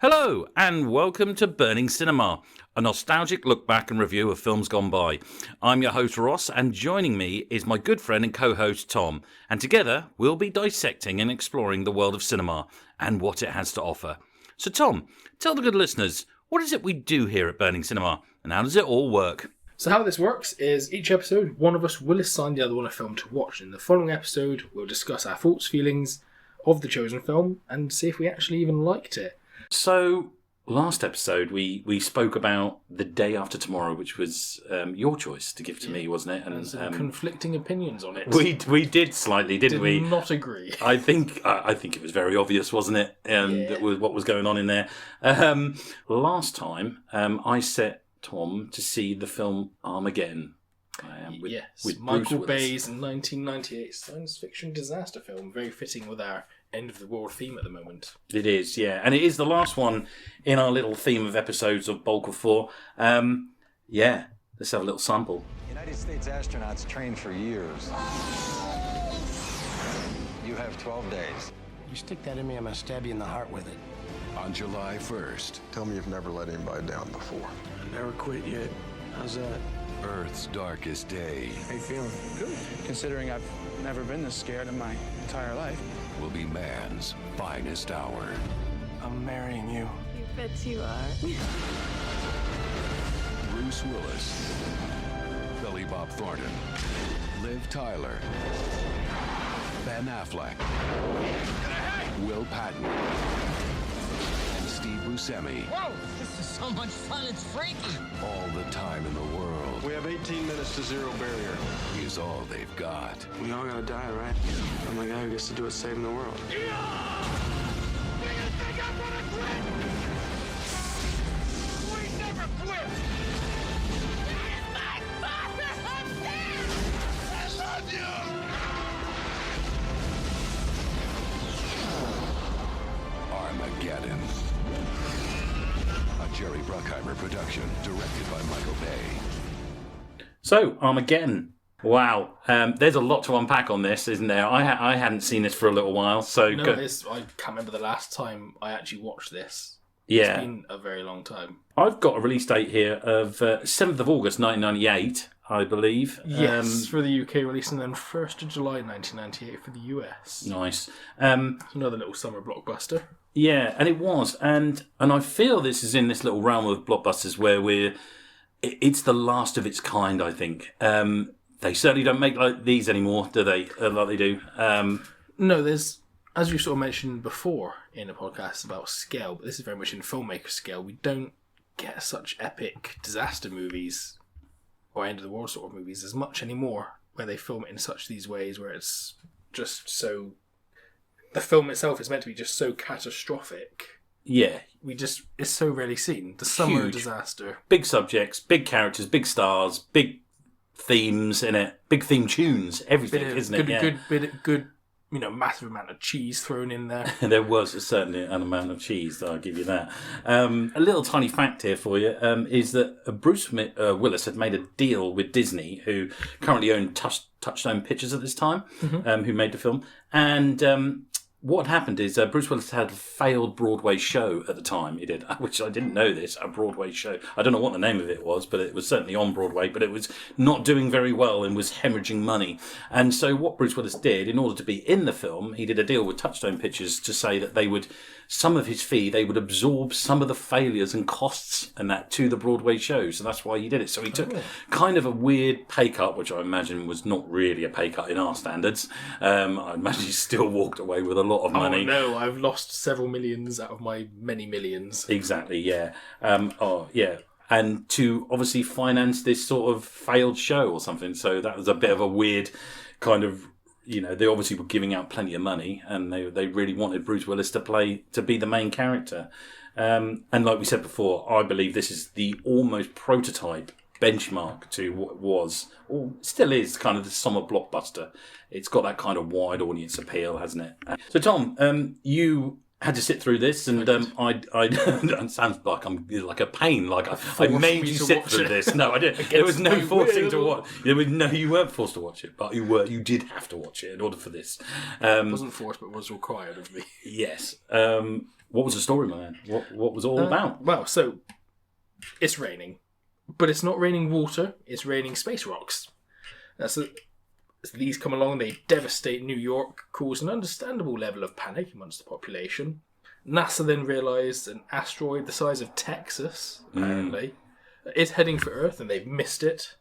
Hello, and welcome to Burning Cinema, a nostalgic look back and review of films gone by. I'm your host Ross, and joining me is my good friend and co-host Tom, and together we'll be dissecting and exploring the world of cinema and what it has to offer. So Tom, tell the good listeners, what is it we do here at Burning Cinema, and how does it all work? So how this works is each episode, one of us will assign the other one a film to watch. In the following episode, we'll discuss our thoughts, feelings of the chosen film, and see if we actually even liked it. So, last episode we spoke about The Day After Tomorrow, which was your choice to give to me, wasn't it? And some conflicting opinions on it. We did slightly, didn't we? Did not agree. I think it was very obvious, wasn't it? That was what was going on in there. Last time, I set Tom to see the film Armageddon. With Michael Bruce Willis. Bay's 1998 science fiction disaster film, very fitting with our end of the world theme at the moment. It is, yeah, and it is the last one in our little theme of episodes of Bulk of Four. Yeah, let's have a little sample. United States astronauts train for years. You have 12 days. You stick that in me, I'm gonna stab you in the heart with it. On July 1st, Tell me you've never let anybody down before. I never quit yet. How's that? Earth's darkest day How you feeling? Good. Considering I've never been this scared in my entire life. will be man's finest hour. I'm marrying you. You bet you are. Bruce Willis, Billy Bob Thornton, Liv Tyler, Ben Affleck, Will Patton, and Steve Buscemi. Whoa! This is so much fun, it's freaky! All the time in the world We have 18 minutes to zero barrier. is all they've got. We all gotta die, right? I'm the guy who gets to do it saving the world. Do you think I'm gonna quit? We never quit! It's my father up there! I love you! Armageddon. A Jerry Bruckheimer production, directed by Michael Bay. So, Armageddon. Wow, there's a lot to unpack on this, isn't there? I hadn't seen this for a little while, so... I can't remember the last time I actually watched this. Yeah. It's been a very long time. I've got a release date here of 7th of August 1998, I believe. Yes, for the UK release, and then 1st of July 1998 for the US. Nice. Another little summer blockbuster. Yeah, and it was. And I feel this is in this little realm of blockbusters where it's the last of its kind, I think. They certainly don't make like these anymore, do they? Like they do. No, there's, as you sort of mentioned before in a podcast about scale, but this is very much in filmmaker scale. We don't get such epic disaster movies or end of the world sort of movies as much anymore, where they film it in such these ways where it's just so... The film itself is meant to be just so catastrophic. Yeah. It's so rarely seen. The summer Huge. Disaster. Big subjects, big characters, big stars, big themes in it, big theme tunes, everything, isn't it? Yeah. Good, massive amount of cheese thrown in there. There was certainly an amount of cheese, I'll give you that. A little tiny fact here for you is that Bruce Willis had made a deal with Disney, who currently owned Touchstone Pictures at this time, who made the film. And what happened is Bruce Willis had a failed Broadway show at the time. He did, which I didn't know this, a Broadway show. I don't know what the name of it was, but it was certainly on Broadway, but it was not doing very well and was hemorrhaging money. And so what Bruce Willis did, in order to be in the film, he did a deal with Touchstone Pictures to say that they would, some of his fee, they would absorb some of the failures and costs and that to the Broadway show. So that's why he did it. So he took kind of a weird pay cut, which I imagine was not really a pay cut in our standards. I imagine he still walked away with a lot of money. Oh no, I've lost several millions out of my many millions. Exactly, yeah. And to obviously finance this sort of failed show or something. So that was a bit of a weird kind of, they obviously were giving out plenty of money, and they really wanted Bruce Willis to be the main character. And like we said before, I believe this is the almost prototype benchmark to what was, or still is, kind of the summer blockbuster. It's got that kind of wide audience appeal, hasn't it? So Tom, you had to sit through this, and I it sounds like I'm like a pain. Like I made you sit through this. No, I didn't. There was no forcing to watch. You weren't forced to watch it, but you did have to watch it in order for this. It wasn't forced, but was required of me. Yes. What was the story, man? What was it all about? Well, so it's raining, but it's not raining water. It's raining space rocks. So these come along, they devastate New York, cause an understandable level of panic amongst the population. NASA then realised an asteroid the size of Texas, apparently, is heading for Earth, and they've missed it.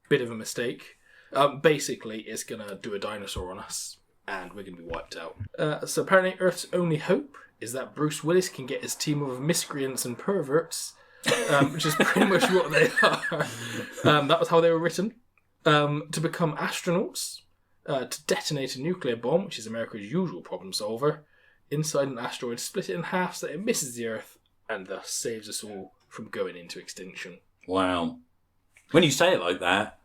Bit of a mistake. Basically, it's going to do a dinosaur on us, and we're going to be wiped out. So apparently Earth's only hope is that Bruce Willis can get his team of miscreants and perverts, which is pretty much what they are. That was how they were written. To become astronauts, to detonate a nuclear bomb, which is America's usual problem solver, inside an asteroid, split it in half so it misses the Earth, and thus saves us all from going into extinction. Wow. When you say it like that,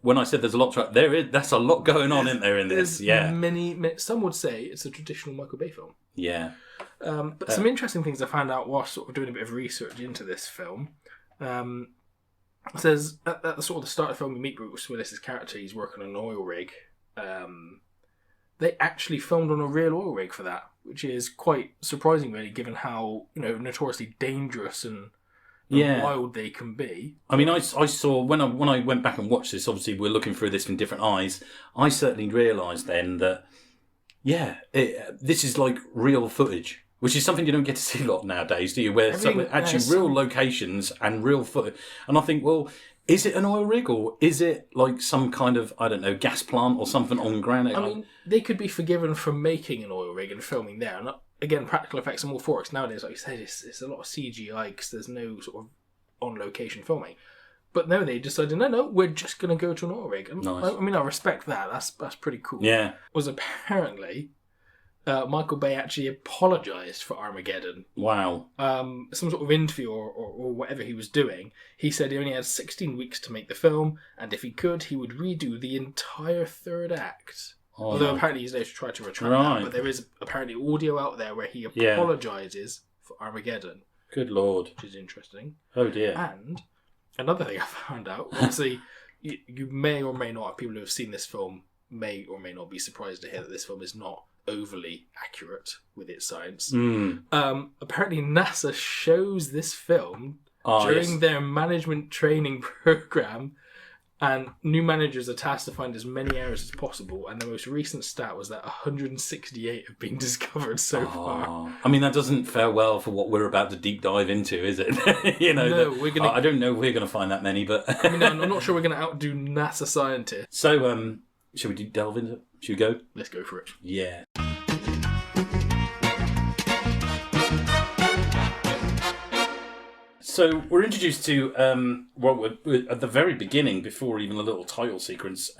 when I said there's a lot, that's a lot going on, isn't there, in this? There's many, some would say it's a traditional Michael Bay film. Yeah. But some interesting things I found out while sort of doing a bit of research into this film. It says at the sort of the start of the film, we meet Bruce Willis's character. He's working on an oil rig. They actually filmed on a real oil rig for that, which is quite surprising, really, given how notoriously dangerous and wild they can be. I mean, I saw when I went back and watched this. Obviously, we're looking through this from different eyes. I certainly realised then that this is like real footage. Which is something you don't get to see a lot nowadays, do you? Where real locations and real footage. And I think, well, is it an oil rig or is it like some kind of, I don't know, gas plant or something on ground? I mean, they could be forgiven for making an oil rig and filming there. And again, practical effects are more for it. Nowadays, like you said, it's a lot of CGI because there's no sort of on-location filming. But no, they decided, no, we're just going to go to an oil rig. And nice. I mean, I respect that. That's pretty cool. Yeah. Was apparently... Michael Bay actually apologised for Armageddon. Wow. Some sort of interview or whatever he was doing, he said he only had 16 weeks to make the film, and if he could, he would redo the entire third act. Although apparently he's later tried to retract that, but there is apparently audio out there where he apologises for Armageddon. Good Lord. Which is interesting. Oh dear. And another thing I found out, obviously, you may or may not, people who have seen this film may or may not be surprised to hear that this film is not overly accurate with its science. Apparently NASA shows this film during their management training program, and new managers are tasked to find as many errors as possible, and the most recent stat was that 168 have been discovered so far. I mean, that doesn't fare well for what we're about to deep dive into, is it? I don't know if we're going to find that many, but I mean, I'm not sure we're going to outdo NASA scientists. So should we delve into it? Should we go? Let's go for it. Yeah. So we're introduced to, we're at the very beginning, before even the little title sequence,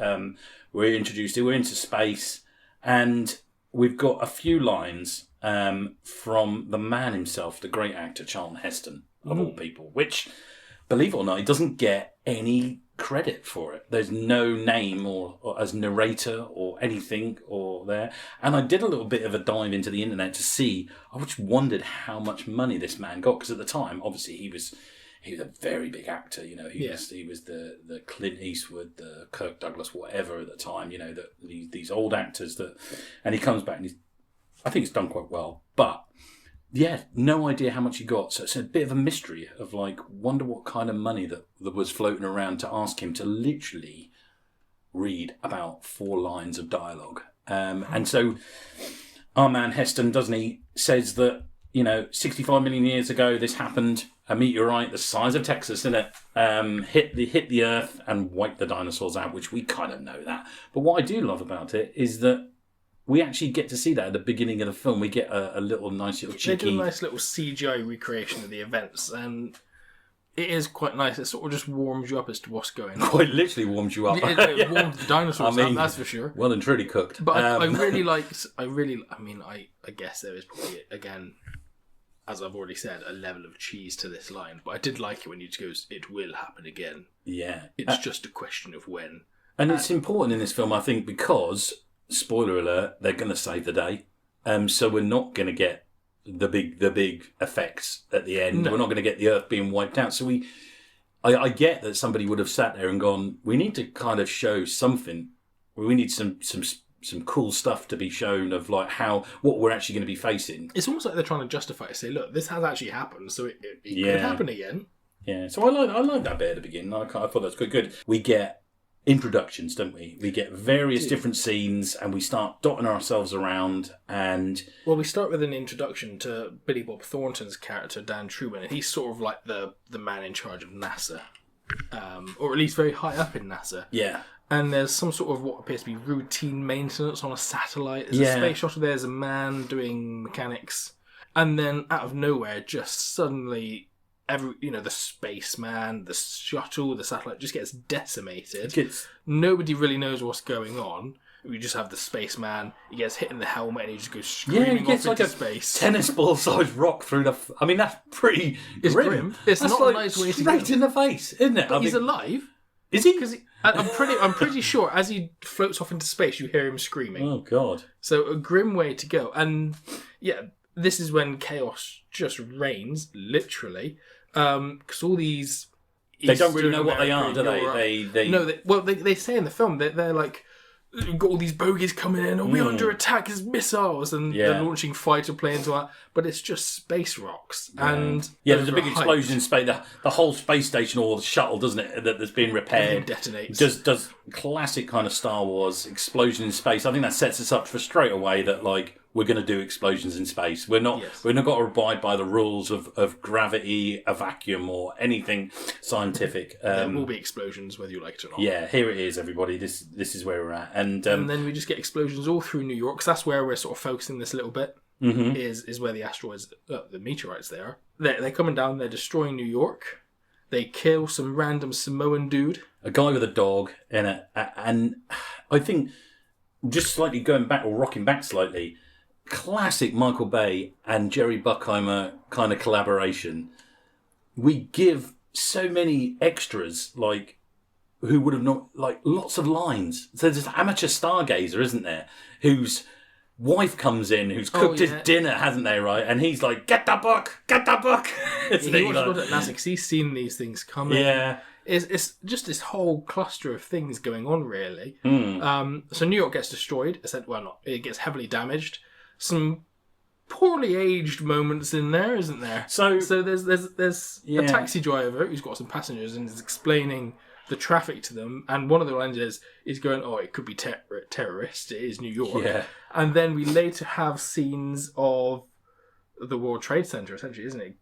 we're into space, and we've got a few lines from the man himself, the great actor Charlton Heston, of all people, which, believe it or not, he doesn't get any credit for it. There's no name or as narrator or anything or there. And I did a little bit of a dive into the internet to see. I just wondered how much money this man got, because at the time, obviously, he was a very big actor. He was the Clint Eastwood, the Kirk Douglas, whatever at the time. These old actors and he comes back and I think he's done quite well, but. Yeah, no idea how much he got. So it's a bit of a mystery of wonder what kind of money that was floating around to ask him to literally read about 4 lines of dialogue. And so our man Heston, doesn't he, says that, 65 million years ago this happened, a meteorite the size of Texas, isn't it, hit the Earth and wiped the dinosaurs out, which we kind of know that. But what I do love about it is that we actually get to see that at the beginning of the film. We get a little nice little cheeky... They do a nice little CGI recreation of the events, and it is quite nice. It sort of just warms you up as to what's going on. Quite literally warms you up. It warms the dinosaurs up, that's for sure. Well and truly cooked. But I guess there is probably, again, as I've already said, a level of cheese to this line. But I did like it when he goes, "It will happen again." Yeah. It's just a question of when. And it's important in this film, I think, because... spoiler alert, they're going to save the day. So we're not going to get the big effects at the end. No. We're not going to get the Earth being wiped out. So I get that somebody would have sat there and gone, we need to kind of show something. We need some some cool stuff to be shown of like what we're actually going to be facing. It's almost like they're trying to justify it. Say, look, this has actually happened, so it could happen again. Yeah, so I like that bit at the beginning. I thought that's quite good. We get introductions, don't we? We get various different scenes, and we start dotting ourselves around. And we start with an introduction to Billy Bob Thornton's character, Dan Truman, and he's sort of like the man in charge of NASA, or at least very high up in NASA. Yeah. And there's some sort of what appears to be routine maintenance on a satellite. There's a space shuttle. There's a man doing mechanics, and then out of nowhere, just suddenly, the spaceman, the shuttle, the satellite just gets decimated. Nobody really knows what's going on. We just have the spaceman. He gets hit in the helmet, and he just goes screaming off into space. Tennis ball sized rock through the. I mean, that's pretty. It's grim. It's that's not like a nice way to go. Straight in the face, isn't it? But he's alive. Is he? Because I'm pretty sure as he floats off into space, you hear him screaming. Oh God! So a grim way to go, and this is when chaos just reigns, literally, because all these they don't really know what they are, do they? They say in the film that they're like, we've got all these bogies coming in, and we're under attack as missiles, and they're launching fighter planes, but it's just space rocks. And there's a big explosion in space. The whole space station or the shuttle, doesn't it, that's been repaired, detonates. Does classic kind of Star Wars explosion in space. I think that sets us up for straight away that like we're going to do explosions in space. We're not got to abide by the rules of gravity, a vacuum, or anything scientific. There will be explosions, whether you like it or not. Yeah, here it is, everybody. This is where we're at, and then we just get explosions all through New York. Because that's where we're sort of focusing this a little bit. Mm-hmm. Is where the asteroids, the meteorites, they are. They're coming down. They're destroying New York. They kill some random Samoan dude, a guy with a dog, and I think just slightly going back or rocking back slightly. Classic Michael Bay and Jerry Bruckheimer kind of collaboration. We give so many extras, like, who would have not, like, lots of lines. So there's an amateur stargazer, isn't there, whose wife comes in, who's cooked his dinner, hasn't they, right? And he's like, get the book! He watched at NASA because he's seen these things coming. Yeah. It's just this whole cluster of things going on, really. So New York gets destroyed. It gets heavily damaged. Some poorly aged moments in there, isn't there? So there's a taxi driver who's got some passengers and is explaining the traffic to them, and one of the lines is going, it could be terrorists, it is New York. Yeah. And then we later have scenes of the World Trade Center, essentially, isn't it?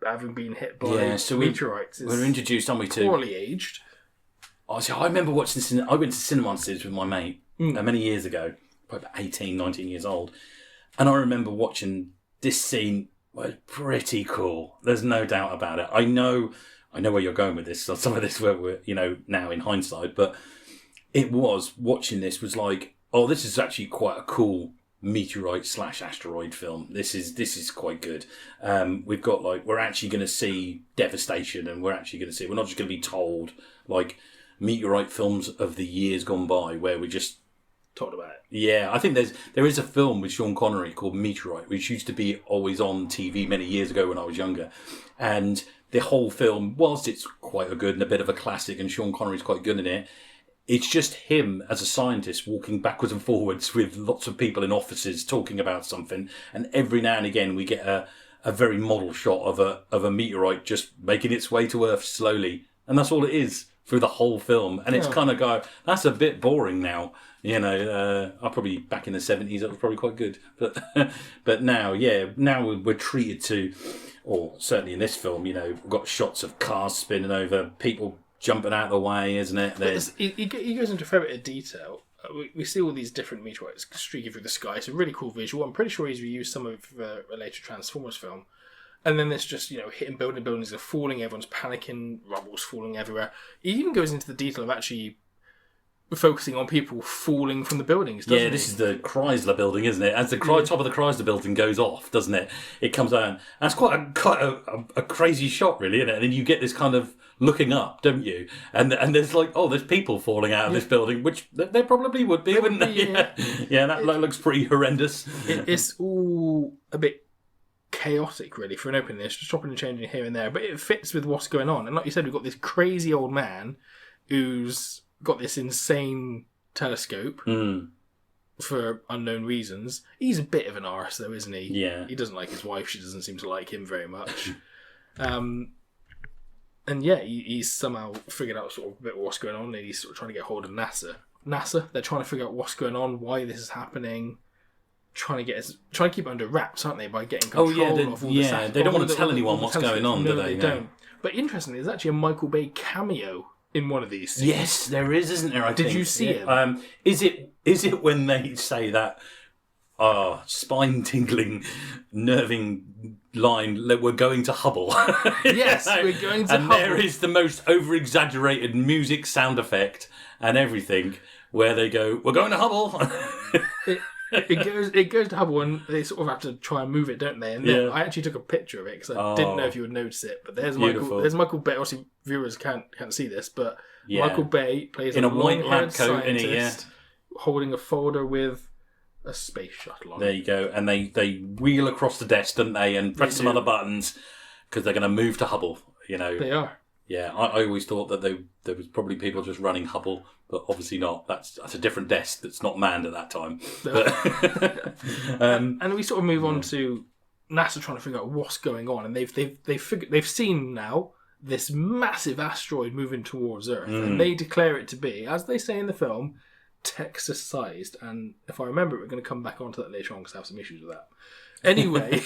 Having been hit by meteorites. We're introduced, aren't we, to poorly aged. I remember watching this. I went to cinema with my mate many years ago, probably about 18, 19 years old. And I remember watching this scene. Was pretty cool. There's no doubt about it. I know where you're going with this. So some of this, we're now in hindsight, but it was watching this was like, this is actually quite a cool meteorite/asteroid film. This is quite good. We've got we're actually going to see devastation, and we're not just going to be told like meteorite films of the years gone by where we just talked about it. Yeah, I think there is a film with Sean Connery called Meteorite, which used to be always on TV many years ago when I was younger. And the whole film, whilst it's quite a good and a bit of a classic, and Sean Connery's quite good in it, it's just him as a scientist walking backwards and forwards with lots of people in offices talking about something. And every now and again we get a very model shot of a meteorite just making its way to Earth slowly. And that's all it is through the whole film. And it's kind of that's a bit boring now. I probably back in the 70s that was probably quite good, but now we're treated to, or certainly in this film, we've got shots of cars spinning over, people jumping out of the way, isn't it? He goes into a fair bit of detail. We see all these different meteorites streaking through the sky. It's a really cool visual. I'm pretty sure he's reused some of a later Transformers film. And then there's just, hitting buildings are falling, everyone's panicking, rubble's falling everywhere. He even goes into the detail of actually focusing on people falling from the buildings, doesn't he? This is the Chrysler building, isn't it? As the top of the Chrysler building goes off, doesn't it? It comes down. That's quite a crazy shot, really, isn't it? And then you get this kind of looking up, don't you? And there's there's people falling out of this building, which there probably would be, wouldn't there? Yeah, that looks pretty horrendous. It's all a bit chaotic, really, for an opening. It's just chopping and changing here and there, but it fits with what's going on. And like you said, we've got this crazy old man who's got this insane telescope, for unknown reasons. He's a bit of an arse, though, isn't he? Yeah. He doesn't like his wife. She doesn't seem to like him very much. And yeah, he's somehow figured out sort of a bit what's going on, and he's sort of trying to get hold of NASA. They're trying to figure out what's going on, why this is happening, trying to keep it under wraps, aren't they, by getting control of all the they don't want to tell anyone what's going on, do they? They don't. But interestingly, there's actually a Michael Bay cameo in one of these scenes. Yes, there is, isn't there? Did you see it? Is it when they say that spine-tingling, nerving line that we're going to Hubble? Yes, we're going to and Hubble. There is the most over-exaggerated music sound effect and everything where they go, we're going to Hubble. It goes to Hubble, and they sort of have to try and move it, don't they? And then I actually took a picture of it because I didn't know if you would notice it. But there's Michael Bay. Obviously, viewers can't see this, but Michael Bay plays in a white lab coat, scientist holding a folder with a space shuttle on it. There you go. And they wheel across the desk, don't they, and press some other buttons because they're going to move to Hubble. You know, they are. Yeah, I always thought that there was probably people just running Hubble, but obviously not. That's a different desk that's not manned at that time. But, and we sort of move on to NASA trying to figure out what's going on, and they've seen now this massive asteroid moving towards Earth, and they declare it to be, as they say in the film, Texas-sized. And if I remember, we're going to come back onto that later on because I have some issues with that. Anyway.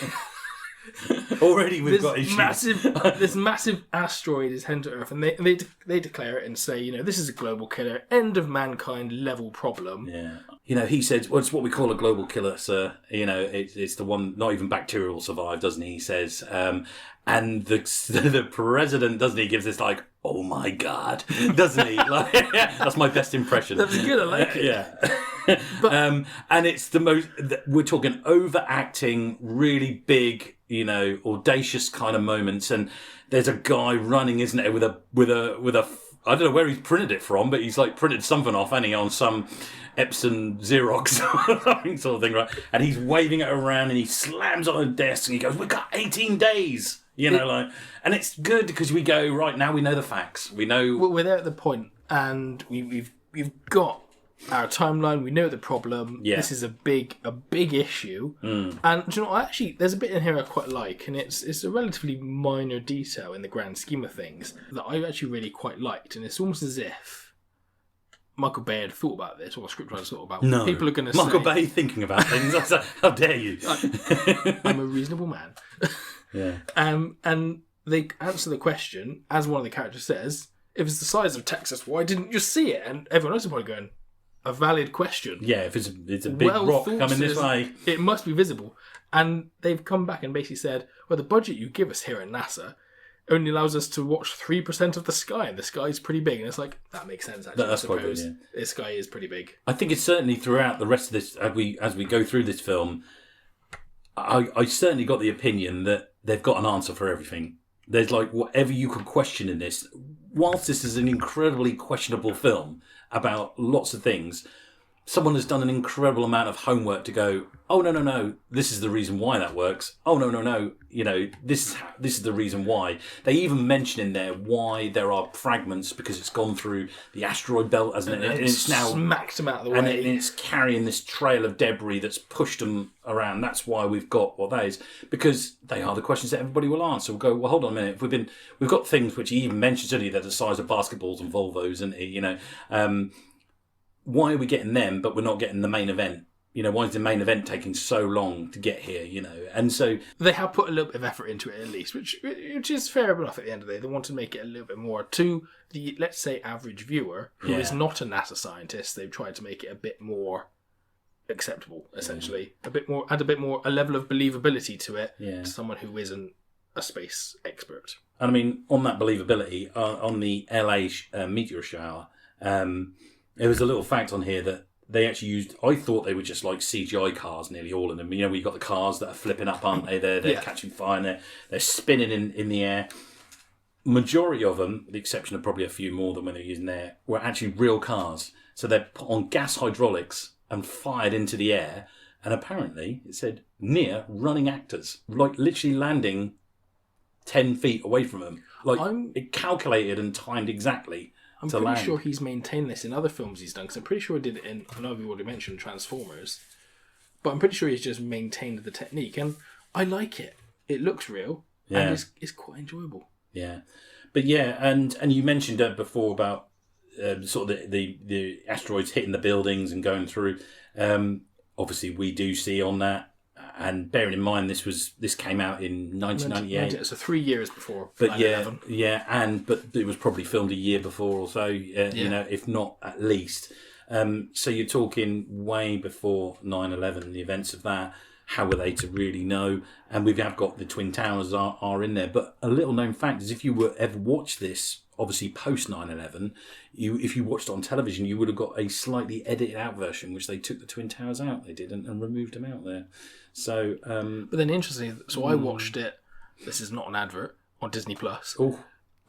Already we've got issues. This massive asteroid is heading to Earth, and they declare it and say, you know, this is a global killer, end of mankind level problem. Yeah. You know, he says, well, it's what we call a global killer, sir. You know, it's the one, not even bacteria will survive, doesn't he? He says. And the president, doesn't he, gives this like, oh my God, doesn't he? Like, that's my best impression. That was good, I like it. Yeah. But, and it's the most, we're talking overacting, really big, you know, audacious kind of moments. And there's a guy running, isn't there, with a I don't know where he's printed it from, but he's like printed something off, hasn't he, on some Epson Xerox or something sort of thing, right? And he's waving it around and he slams on a desk and he goes, we've got 18 days. You know, and it's good because we go, right, now we know the facts. We know... Well, we're there at the point, and we've got our timeline. We know the problem. Yeah. This is a big issue. And do you know, actually, there's a bit in here I quite like, and it's a relatively minor detail in the grand scheme of things that I actually really quite liked. And it's almost as if Michael Bay had thought about this, or the scriptwriters thought about what people are going to say. Michael Bay thinking about things. How dare you? I'm a reasonable man. Yeah. And they answer the question, as one of the characters says, if it's the size of Texas, why didn't you see it? And everyone else is probably going, a valid question. Yeah, if it's a big rock coming this way, it must be visible. And they've come back and basically said, well, the budget you give us here at NASA only allows us to watch 3% of the sky, and the sky is pretty big. And it's like, that makes sense, actually. That's I quite suppose. good, yeah. This sky is pretty big. I think it's certainly throughout the rest of this, as we go through this film, I certainly got the opinion that they've got an answer for everything. There's like whatever you could question in this. Whilst this is an incredibly questionable film about lots of things, someone has done an incredible amount of homework to go, oh, no, this is the reason why that works. Oh, no, you know, this is the reason why. They even mention in there why there are fragments, because it's gone through the asteroid belt, hasn't it? And it's now smacked them out of the way. And it's carrying this trail of debris that's pushed them around. That's why we've got what that is, because they are the questions that everybody will answer. We'll go, well, hold on a minute. We've got things which he even mentions earlier, they're the size of basketballs and Volvos, and you know, why are we getting them, but we're not getting the main event? You know, why is the main event taking so long to get here, you know? And so... They have put a little bit of effort into it, at least, which is fair enough at the end of the day. They want to make it a little bit more to the, let's say, average viewer, who is not a NASA scientist. They've tried to make it a bit more acceptable, essentially. A level of believability to it, to someone who isn't a space expert. And I mean, on that believability, on the LA meteor shower, there was a little fact on here that they actually used, I thought they were just like CGI cars, nearly all of them. You know, we've got the cars that are flipping up, aren't they? They're catching fire and they're spinning in the air. Majority of them, with the exception of probably a few more than when they're using there, were actually real cars. So they're put on gas hydraulics and fired into the air. And apparently, it said, near running actors. Like literally landing 10 feet away from them. Like, it calculated and timed exactly. I'm to pretty land. sure he's maintained this in other films he's done, because I'm pretty sure he did it in, I know we've already mentioned Transformers, but I'm pretty sure he's just maintained the technique, and I like it. It looks real, and it's quite enjoyable. Yeah. But yeah, and you mentioned before about sort of the asteroids hitting the buildings and going through. Obviously, we do see on that. And bearing in mind, this came out in 1998, so 3 years before. But 9/11. but it was probably filmed a year before or so, you know, if not at least. So you're talking way before 9/11, the events of that. How were they to really know? And we have got the Twin Towers are in there. But a little known fact is, if you were ever watched this, obviously post 9/11, if you watched it on television, you would have got a slightly edited out version, which they took the Twin Towers out. They did and removed them out there. So, but then interestingly, so I watched it. This is not an advert on Disney Plus,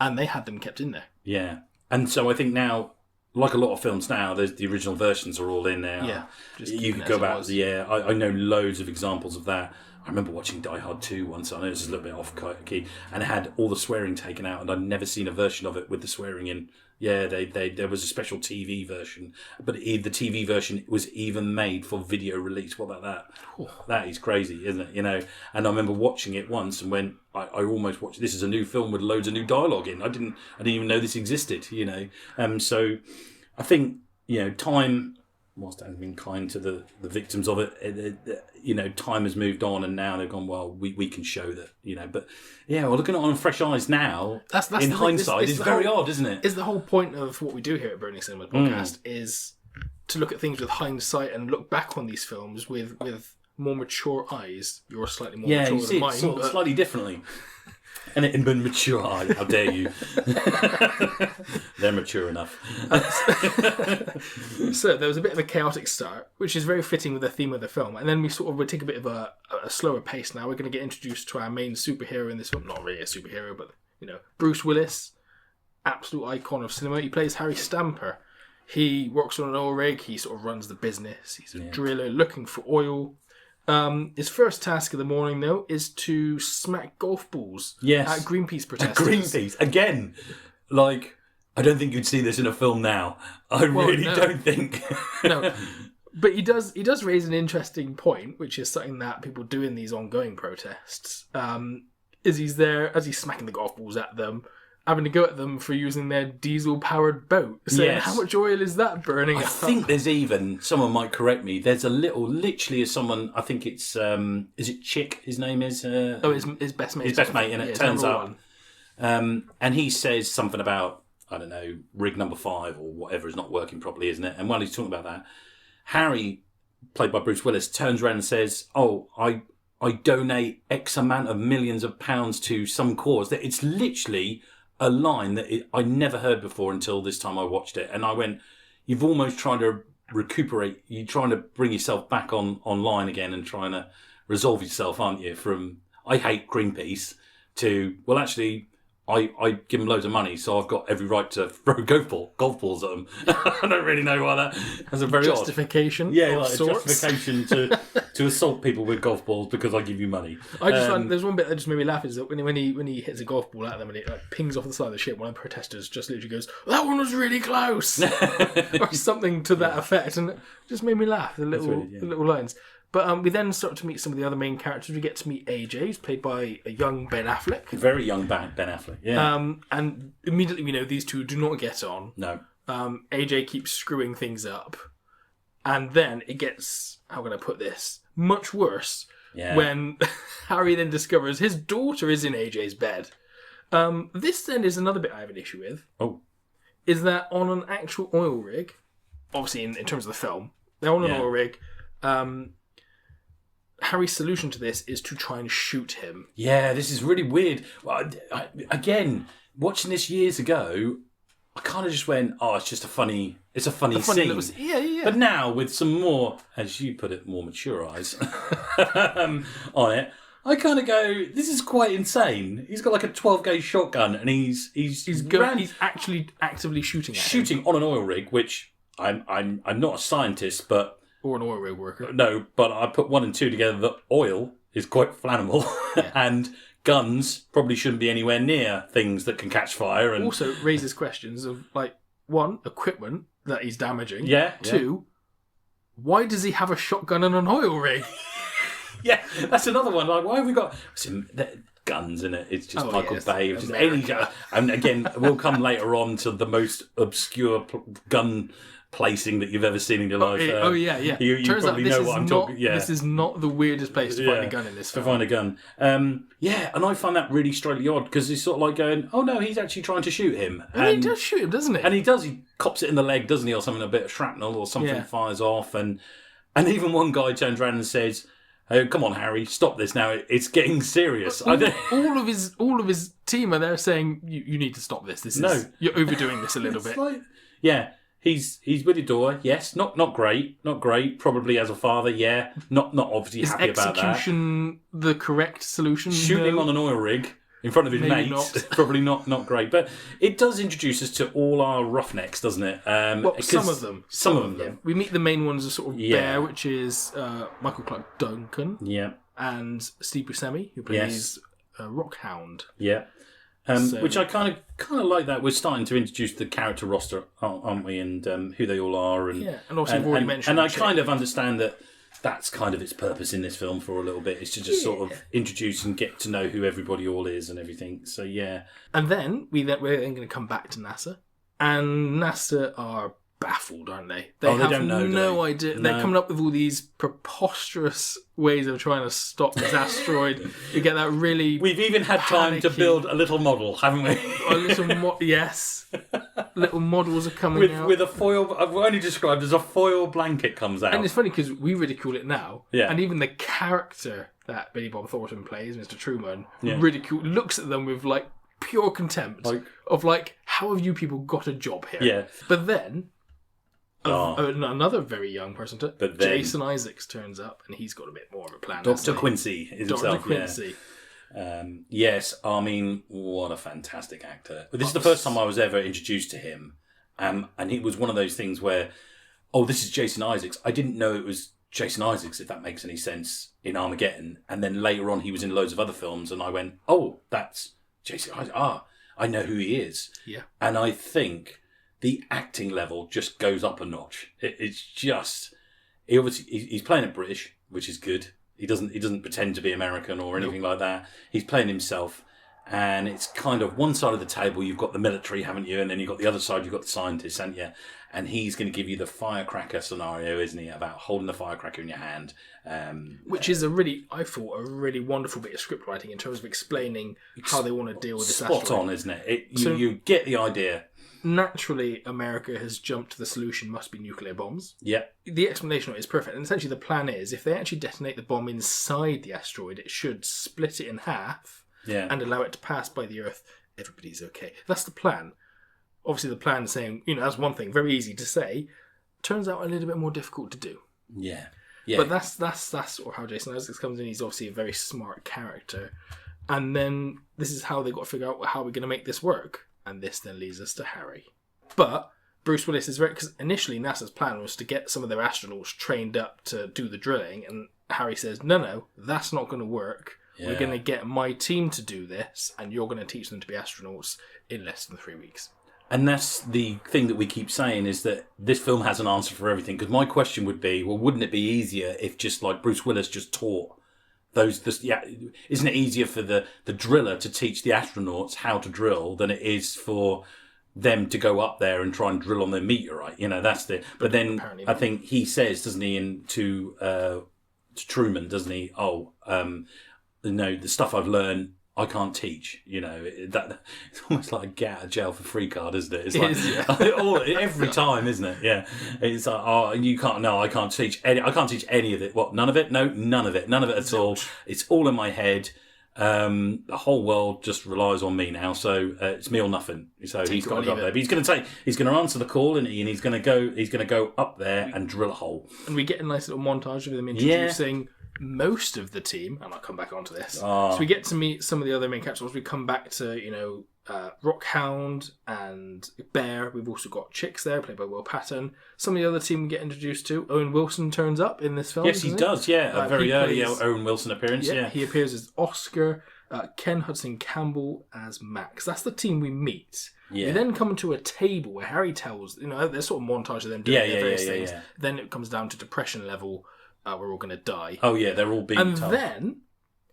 and they had them kept in there. Yeah, and so I think now, like a lot of films now, there's the original versions are all in there. Yeah, you could go back. Yeah, I know loads of examples of that. I remember watching Die Hard 2 once. I know this is a little bit off key, and it had all the swearing taken out, and I'd never seen a version of it with the swearing in. Yeah, there was a special TV version, but the TV version was even made for video release. What about that? That is crazy, isn't it? You know, and I remember watching it once and when I almost watched. This is a new film with loads of new dialogue in. I didn't even know this existed. You know, so I think, you know, time, whilst I've been kind to the victims of it, you know, time has moved on, and now they've gone, well, we can show that, you know. But yeah, well, looking at it on fresh eyes now, that's in hindsight, it's very odd, isn't it? It's the whole point of what we do here at Burning Cinema Podcast is to look at things with hindsight and look back on these films with more mature eyes. You're slightly more mature you see than mine, sort of slightly differently. And it been mature. How dare you? They're mature enough. So there was a bit of a chaotic start, which is very fitting with the theme of the film. And then we sort of would take a bit of a slower pace now. We're going to get introduced to our main superhero in this film. Not really a superhero, but, you know, Bruce Willis, absolute icon of cinema. He plays Harry Stamper. He works on an oil rig. He sort of runs the business. He's a driller looking for oil. His first task of the morning, though, is to smack golf balls at Greenpeace protesters. At Greenpeace again, like, I don't think you'd see this in a film now. I really don't think. No, but he does raise an interesting point, which is something that people do in these ongoing protests. Is he's there as he's smacking the golf balls at them, having to go at them for using their diesel-powered boat. So how much oil is that burning up? I think there's even, someone might correct me, there's a little, literally as someone, I think it's, is it Chick, his name is? His best mate. His best mate, and it turns up. And he says something about, I don't know, rig number 5 or whatever is not working properly, isn't it? And while he's talking about that, Harry, played by Bruce Willis, turns around and says, I donate X amount of millions of pounds to some cause. It's literally a line that I never heard before until this time I watched it. And I went, you've almost tried to recuperate, you're trying to bring yourself back online again and trying to resolve yourself, aren't you? From, I hate Greenpeace to, well, actually, I give them loads of money, so I've got every right to throw golf balls at them. I don't really know why that has a very justification. Odd. Yeah, like a justification to assault people with golf balls because I give you money. I just find there's one bit that just made me laugh is that when he hits a golf ball at them and it like pings off the side of the ship, one of the protesters just literally goes, "That one was really close," or something to that effect, and it just made me laugh. The little lines. But we then start to meet some of the other main characters. We get to meet AJ, who's played by a young Ben Affleck. Very young Ben Affleck, yeah. And immediately we know these two do not get on. No. AJ keeps screwing things up. And then it gets, how can I put this, much worse when Harry then discovers his daughter is in AJ's bed. This then is another bit I have an issue with. Oh. Is that on an actual oil rig, obviously in terms of the film, they're on an oil rig. Harry's solution to this is to try and shoot him. Yeah, this is really weird. Again, watching this years ago, I kind of just went, "Oh, it's just a funny scene." Yeah. But now with some more, as you put it, more mature eyes on it, I kind of go, "This is quite insane." He's got like a 12-gauge shotgun, and he's actually actively shooting on an oil rig, which I'm not a scientist, but. Or an oil rig worker. No, but I put 1 and 2 together that oil is quite flammable and guns probably shouldn't be anywhere near things that can catch fire. And also raises questions of, like, one, equipment that he's damaging. Yeah. Two, why does he have a shotgun and an oil rig? Yeah, that's another one. Like, why have we got guns in it? It's just Michael Bay. Just any, and again, we'll come later on to the most obscure gun placing that you've ever seen in your life. Yeah. You Turns probably out know what I'm talking. Yeah, this is not the weirdest place to find a gun in this film. To find a gun. Yeah, and I find that really strangely odd because it's sort of like going, oh no, he's actually trying to shoot him. And he does shoot him, doesn't he? And he does. He cops it in the leg, doesn't he, or something? A bit of shrapnel or something fires off, and even one guy turns around and says, "Oh, come on, Harry, stop this now. It's getting serious." All of his team are there saying, "You need to stop this. You're overdoing this a little bit." Like, yeah, he's with your daughter. Yes, not great. Probably as a father, yeah, not obviously happy about that. Is execution the correct solution? Shooting him on an oil rig in front of his mates, probably not great. But it does introduce us to all our roughnecks, doesn't it? Some of them. Some of them. Yeah. We meet the main ones as sort of Bear, which is Michael Clarke Duncan. Yeah. And Steve Buscemi, who plays Rockhound. Yeah. Which I kind of like that. We're starting to introduce the character roster, aren't we? And who they all are. And also you've already mentioned. And I kind of understand that that's kind of its purpose in this film for a little bit, is to just sort of introduce and get to know who everybody all is and everything. So yeah. And then we're then going to come back to NASA, and NASA are baffled, aren't they? They have no idea. They're coming up with all these preposterous ways of trying to stop this asteroid. You get that really. We've even had time to build a little model, haven't we? A little yes. Little models are coming out with a foil. I've only described as a foil blanket comes out, and it's funny because we ridicule it now. Yeah. And even the character that Billy Bob Thornton plays, Mr. Truman, looks at them with like pure contempt of like, how have you people got a job here? Yeah. But then. Another very young person, Jason Isaacs turns up, and he's got a bit more of a plan. Dr. Quincy is himself. Dr. Quincy. Yes, I mean, what a fantastic actor. This is the first time I was ever introduced to him, and it was one of those things where, this is Jason Isaacs. I didn't know it was Jason Isaacs, if that makes any sense, in Armageddon. And then later on, he was in loads of other films, and I went, that's Jason Isaacs. I know who he is. Yeah. And I think the acting level just goes up a notch. It's just he's playing it British, which is good. He doesn't pretend to be American or anything like that. He's playing himself, and it's kind of one side of the table you've got the military, haven't you? And then you've got the other side, you've got the scientists, haven't you? And he's going to give you the firecracker scenario, isn't he? About holding the firecracker in your hand, which is I thought a really wonderful bit of script writing in terms of explaining how they want to deal with this asteroid. Spot on, isn't it? You get the idea. Naturally, America has jumped to the solution must be nuclear bombs. Yeah. The explanation of it is perfect. And essentially the plan is, if they actually detonate the bomb inside the asteroid, it should split it in half and allow it to pass by the Earth. Everybody's okay. That's the plan. Obviously the plan is saying, that's one thing, very easy to say. Turns out a little bit more difficult to do. Yeah. But that's sort of how Jason Isaacs comes in. He's obviously a very smart character. And then this is how they've got to figure out how we're going to make this work. And this then leads us to Harry. But Bruce Willis is because initially NASA's plan was to get some of their astronauts trained up to do the drilling, and Harry says, no, that's not going to work. Yeah. We're going to get my team to do this, and you're going to teach them to be astronauts in less than 3 weeks. And that's the thing that we keep saying, is that this film has an answer for everything. Because my question would be, well, wouldn't it be easier if just like Bruce Willis just taught isn't it easier for the driller to teach the astronauts how to drill than it is for them to go up there and try and drill on their meteorite? That's the. But then I think he says, doesn't he, to Truman, doesn't he? The stuff I've learned, I can't teach. That it's almost like a get out of jail for free card, isn't it? It's every time, isn't it? Yeah. It's like, you can't. No, I can't teach any. I can't teach any of it. What? None of it? No, none of it. None of it at all. It's all in my head. The whole world just relies on me now. So it's me or nothing. So he's got to go up there. But he's going to answer the call, and he's going to go up there and drill a hole. And we get a nice little montage of them introducing most of the team, and I'll come back onto this. So we get to meet some of the other main characters. We come back to, Rockhound and Bear. We've also got Chicks there, played by Will Patton. Some of the other team we get introduced to. Owen Wilson turns up in this film. Yes, he does, yeah. A very early Owen Wilson appearance, yeah. He appears as Oscar. Ken Hudson Campbell as Max. That's the team we meet. Yeah. We then come to a table where Harry tells, there's sort of montage of them doing their various things. Yeah. Then it comes down to depression level. We're all going to die. Oh yeah, they're all being And told. then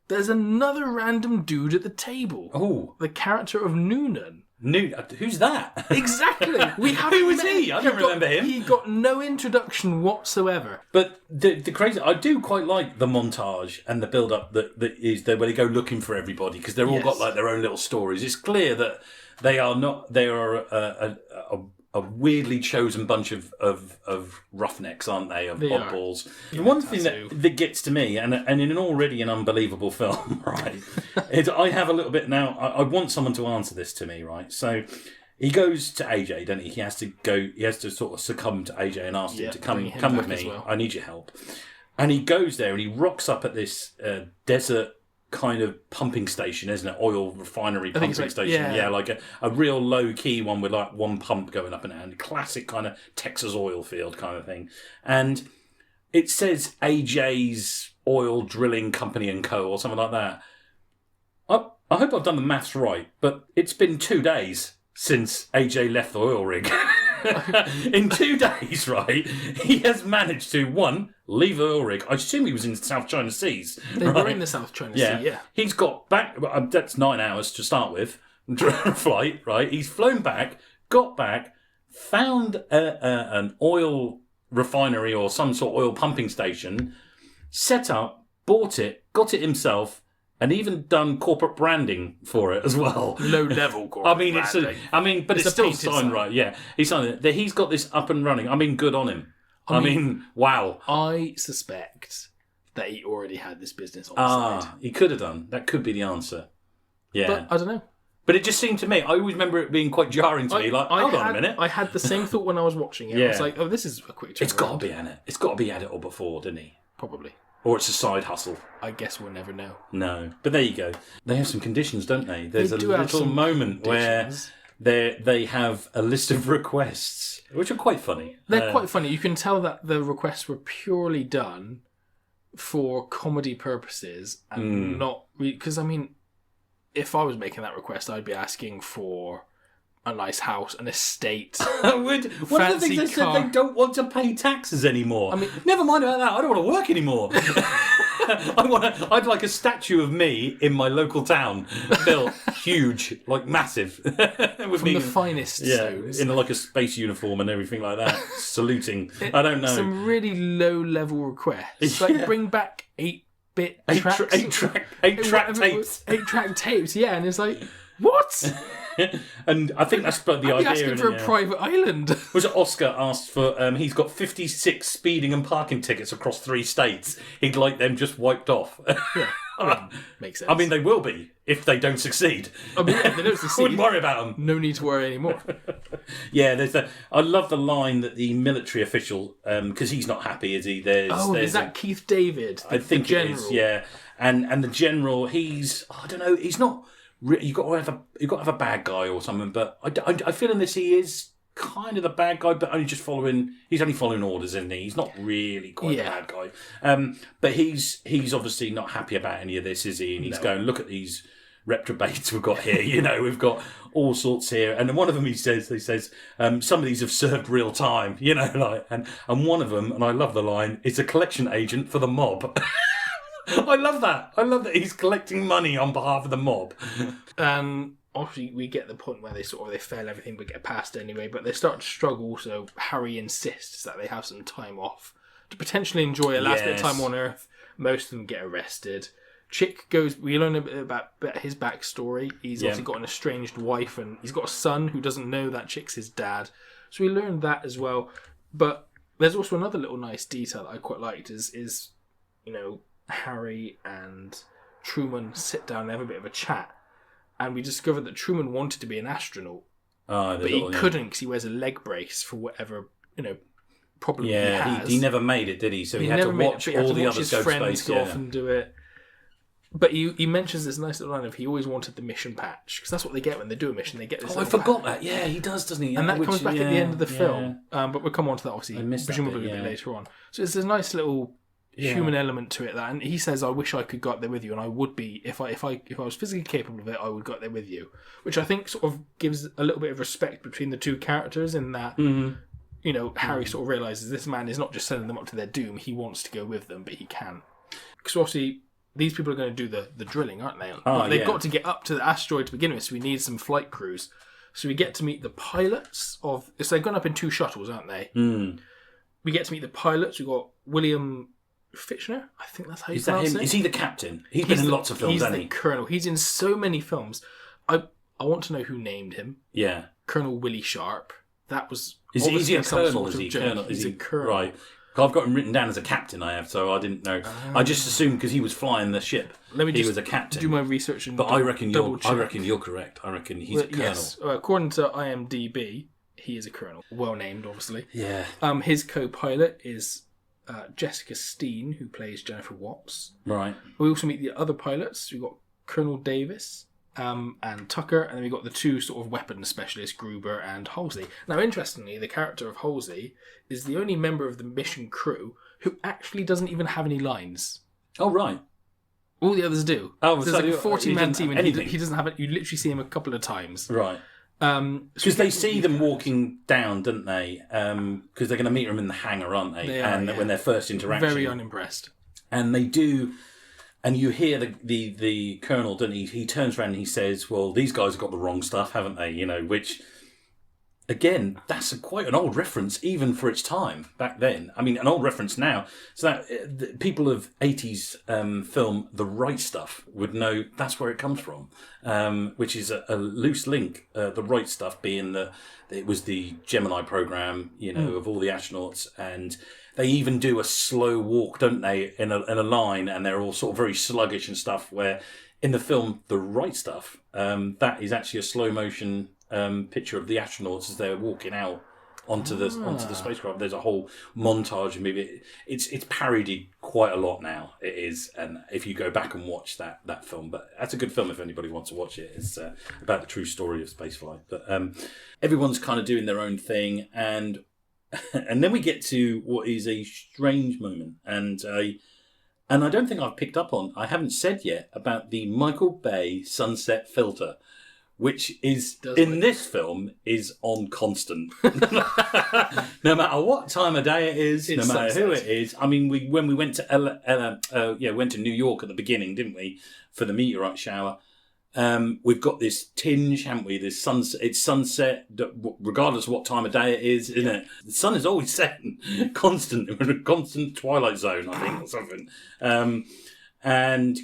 there's another random dude at the table. Oh, The character of Noonan. who's that? Exactly. We have Who was he? I don't remember him. He got no introduction whatsoever. But the crazy, I do quite like the montage and the build up that is there where they go looking for everybody because they're all got like their own little stories. It's clear that they are a weirdly chosen bunch of roughnecks, aren't they? Of oddballs. The one thing that gets to me, and in an already an unbelievable film, right? I have a little bit now. I want someone to answer this to me, right? So he goes to AJ, doesn't he? He has to go. He has to sort of succumb to AJ and ask him to come with me. Well. I need your help. And he goes there and he rocks up at this desert kind of pumping station, isn't it? Oil refinery pumping station. Yeah, like a real low key one with like one pump going up and down. Classic kind of Texas oil field kind of thing. And it says AJ's Oil Drilling Company and Co. or something like that. I hope I've done the maths right, but it's been 2 days since AJ left the oil rig. In 2 days, right, he has managed to, one, leave the oil rig. I assume he was in the South China Seas. They were in the South China Sea, yeah. He's got back, that's 9 hours to start with, flight, right? He's flown back, got back, found an oil refinery or some sort of oil pumping station, set up, bought it, got it himself, and even done corporate branding for it as well. Low level corporate branding. But it's still signed right. Yeah, he's signed it. He's got this up and running. I mean, good on him. I mean, wow. I suspect that he already had this business on the side. He could have done. That could be the answer. Yeah, but I don't know. But it just seemed to me. I always remember it being quite jarring to me. Like, hold on a minute. I had the same thought when I was watching it. Yeah. I was like, oh, this is a quick turnaround. It's got to be Anna. It's got to be Edit or before, didn't he? Probably. Or it's a side hustle. I guess we'll never know. No. But there you go. They have some conditions, don't they? There's They a do have little some moment conditions. where they have a list of requests, which are quite funny. They're quite funny. You can tell that the requests were purely done for comedy purposes and not... Because, I mean, if I was making that request, I'd be asking for a nice house, an estate. One of the things they said, they don't want to pay taxes anymore. I mean, never mind about that. I don't want to work anymore. I'd like a statue of me in my local town, built huge, like massive, with From the finest stones. in like a space uniform and everything like that, saluting. I don't know. Some really low level requests, like bring back 8-bit tracks, 8-track tapes, 8-track tapes. Yeah, and it's like, what? And I think that's the idea. I'd be asking for a private island. Was it Oscar asked for? He's got 56 speeding and parking tickets across 3 states. He'd like them just wiped off. Yeah, I mean, makes sense. I mean, they will be if they don't succeed. I mean, if they don't succeed, Wouldn't worry about them. No need to worry anymore. Yeah, I love the line that the military official, because he's not happy, is he? Is that Keith David? I think the it general? is. Yeah, and the general, he's I don't know, he's not. You got to have a bad guy or something, but I feel in this he is kind of the bad guy, but he's only following orders, isn't he? He's not really quite the bad guy. But he's obviously not happy about any of this, is he? And he's going, look at these reprobates we've got here. We've got all sorts here. And one of them he says, some of these have served real time. And one of them, and I love the line, is a collection agent for the mob. I love that he's collecting money on behalf of the mob. Obviously, we get the point where they fail everything but get past anyway, but they start to struggle, so Harry insists that they have some time off to potentially enjoy a last bit of time on Earth. Most of them get arrested. Chick goes, we learn a bit about his backstory. He's obviously got an estranged wife, and he's got a son who doesn't know that Chick's his dad. So we learned that as well. But there's also another little nice detail that I quite liked is Harry and Truman sit down and have a bit of a chat, and we discovered that Truman wanted to be an astronaut, but he couldn't because he wears a leg brace for whatever problem he has. He never made it, did he? So he had to watch all the others go to space. Go off and do it. But he mentions this nice little line of he always wanted the mission patch, because that's what they get when they do a mission. They get this. I forgot that. Yeah, he does, doesn't he? And that comes back at the end of the film. But we'll come on to that obviously, presumably a bit later on. So it's a nice little human element to it. That, and he says, "I wish I could go up there with you, and I would be if I was physically capable of it. I would go up there with you," which I think sort of gives a little bit of respect between the two characters in that. You know, Harry sort of realises this man is not just sending them up to their doom. He wants to go with them, but he can't. Because obviously, these people are going to do the drilling, aren't they? They've got to get up to the asteroid to begin with, so we need some flight crews. So we get to meet the pilots of... So they've gone up in 2 shuttles, aren't they? We get to meet the pilots. We've got William Fichtner. I think that's how you pronounce it. Is he the captain? He's been in lots of films, hasn't he? He's the colonel. He's in so many films. I want to know who named him. Yeah. Colonel Willie Sharp. That was... Is he a colonel? Is he colonel? He's a colonel. Right. I've got him written down as a captain, I have, so I didn't know. I just assumed because he was flying the ship, he was a captain. Do my research and but I reckon you're correct. I reckon he's a colonel. Yes. According to IMDb, he is a colonel. Well named, obviously. Yeah. His co-pilot is Jessica Steen, who plays Jennifer Watts. Right. We also meet the other pilots. We've got Colonel Davis and Tucker, and then we've got the 2 sort of weapons specialists, Gruber and Halsey. Now, interestingly, the character of Halsey is the only member of the mission crew who actually doesn't even have any lines. Oh, right. All the others do. Oh, so there's like a 14-man team, and anything. he doesn't have it. You literally see him a couple of times. Right. Because they see them walking down, don't they? Because they're going to meet them in the hangar, aren't they? They are, when their first interaction. Very unimpressed. And they do... And you hear the colonel, don't he? He turns around and he says, well, these guys have got the wrong stuff, haven't they? You know, which, again, that's quite an old reference, even for its time back then. I mean, an old reference now. So that people of 80s film, The Right Stuff, would know that's where it comes from, which is a loose link. The Right Stuff being it was the Gemini program, you know, of all the astronauts, and... They even do a slow walk, don't they, in a line, and they're all sort of very sluggish and stuff, where in the film, The Right Stuff, that is actually a slow motion picture of the astronauts as they're walking out onto the spacecraft. There's a whole montage of movie. It's parodied quite a lot now, it is, and if you go back and watch that film, but that's a good film if anybody wants to watch it. It's about the true story of spaceflight. But everyone's kind of doing their own thing, and then we get to what is a strange moment, and I don't think I've picked up on, I haven't said yet, about the Michael Bay sunset filter, which is, this film, is on constant. No matter what time of day it is, no matter who it is. I mean, when we went to went to New York at the beginning, didn't we, for the meteorite shower? We've got this tinge, haven't we? This sunset. It's sunset, regardless of what time of day it is, isn't it? The sun is always setting, constant. We're in a constant twilight zone, I think, or something. And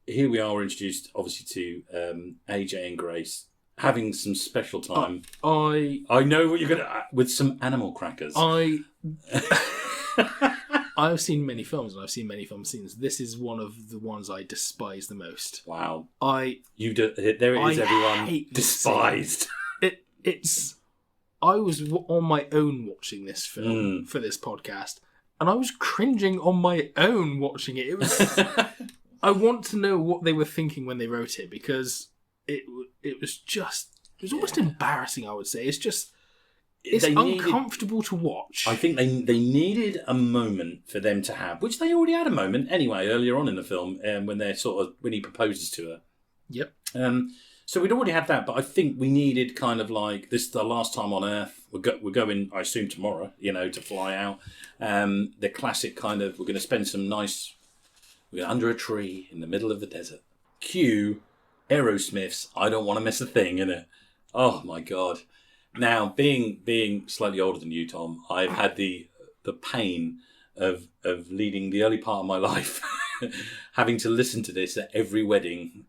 here we are, introduced, obviously, to AJ and Grace having some special time. I know what you're gonna with some animal crackers. I've seen many films and I've seen many film scenes. This is one of the ones I despise the most. Wow. There it is, everyone. Despised. I was on my own watching this film for this podcast, and I was cringing on my own watching it. It was. I want to know what they were thinking when they wrote it, because it was almost embarrassing, I would say. It's uncomfortable to watch. I think they needed a moment for them to have, which they already had a moment anyway earlier on in the film, when he proposes to her. Yep. So we'd already had that, but I think we needed kind of like, this is the last time on Earth. We're going, I assume, tomorrow, to fly out. The classic kind of, we're going to spend some nice, we're under a tree in the middle of the desert. Cue Aerosmith's I Don't Want to Miss a Thing, innit? Oh my God. Now, being slightly older than you, Tom, I've had the pain of leading the early part of my life, having to listen to this at every wedding,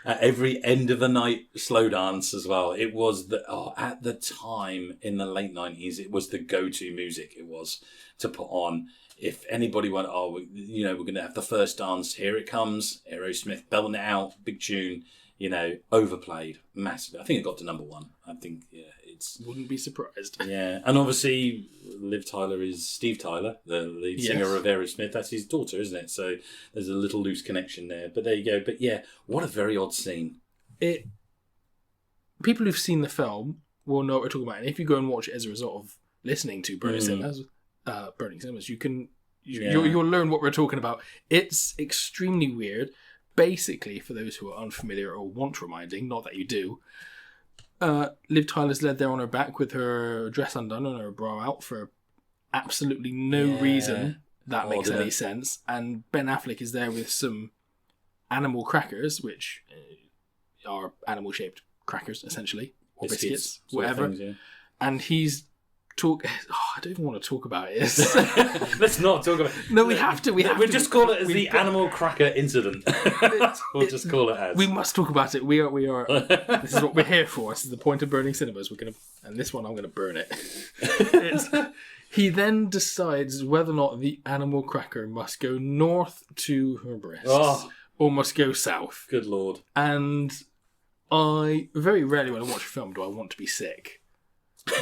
at every end of the night slow dance as well. It was at the time in the late 90s, it was the go-to music. It was to put on. If anybody went, we're going to have the first dance. Here it comes, Aerosmith belting it out, big tune. Overplayed massively. I think it got to number 1. I think, it's... Wouldn't be surprised. Yeah, and obviously Liv Tyler is Steve Tyler, the lead singer of Aerosmith. That's his daughter, isn't it? So there's a little loose connection there. But there you go. But yeah, what a very odd scene. People who've seen the film will know what we're talking about. And if you go and watch it as a result of listening to Burning Cinemas, you can You'll learn what we're talking about. It's extremely weird. Basically, for those who are unfamiliar or want reminding, not that you do, Liv Tyler's led there on her back with her dress undone and her bra out for absolutely no reason that makes any sense. And Ben Affleck is there with some animal crackers, which are animal-shaped crackers, essentially, or biscuits whatever. Things, and he's I don't even want to talk about it. Let's not talk about it. No, we have to. We'll just call it as the animal cracker incident. We'll just call it as. We must talk about it. We are. This is what we're here for. This is the point of burning cinemas. And this one I'm going to burn it. He then decides whether or not the animal cracker must go north to her breasts or must go south. Good Lord. And I very rarely when I watch a film do I want to be sick.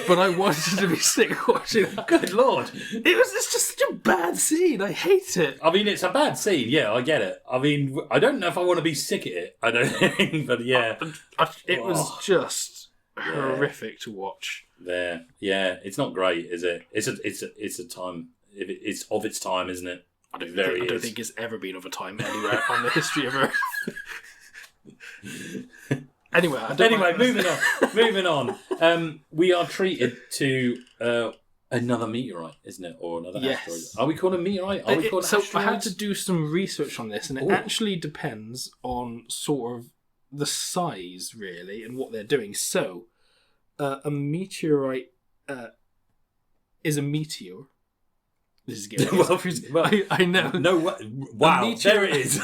But I wanted to be sick watching that. Good Lord. It's just such a bad scene. I hate it. I mean, it's a bad scene. Yeah, I get it. I mean, I don't know if I want to be sick at it. I don't think, but yeah. It was just horrific to watch. There. Yeah, it's not great, is it? It's a time. It's of its time, isn't it? I don't think it's ever been of a time anywhere on the history of Earth. Anyway, moving on. We are treated to another meteorite, isn't it, or another asteroid? Are we calling it meteorite? Are we calling it asteroids? I had to do some research on this, and it actually depends on sort of the size, really, and what they're doing. So, a meteorite is a meteor. This is getting I know. No, wow, there it is.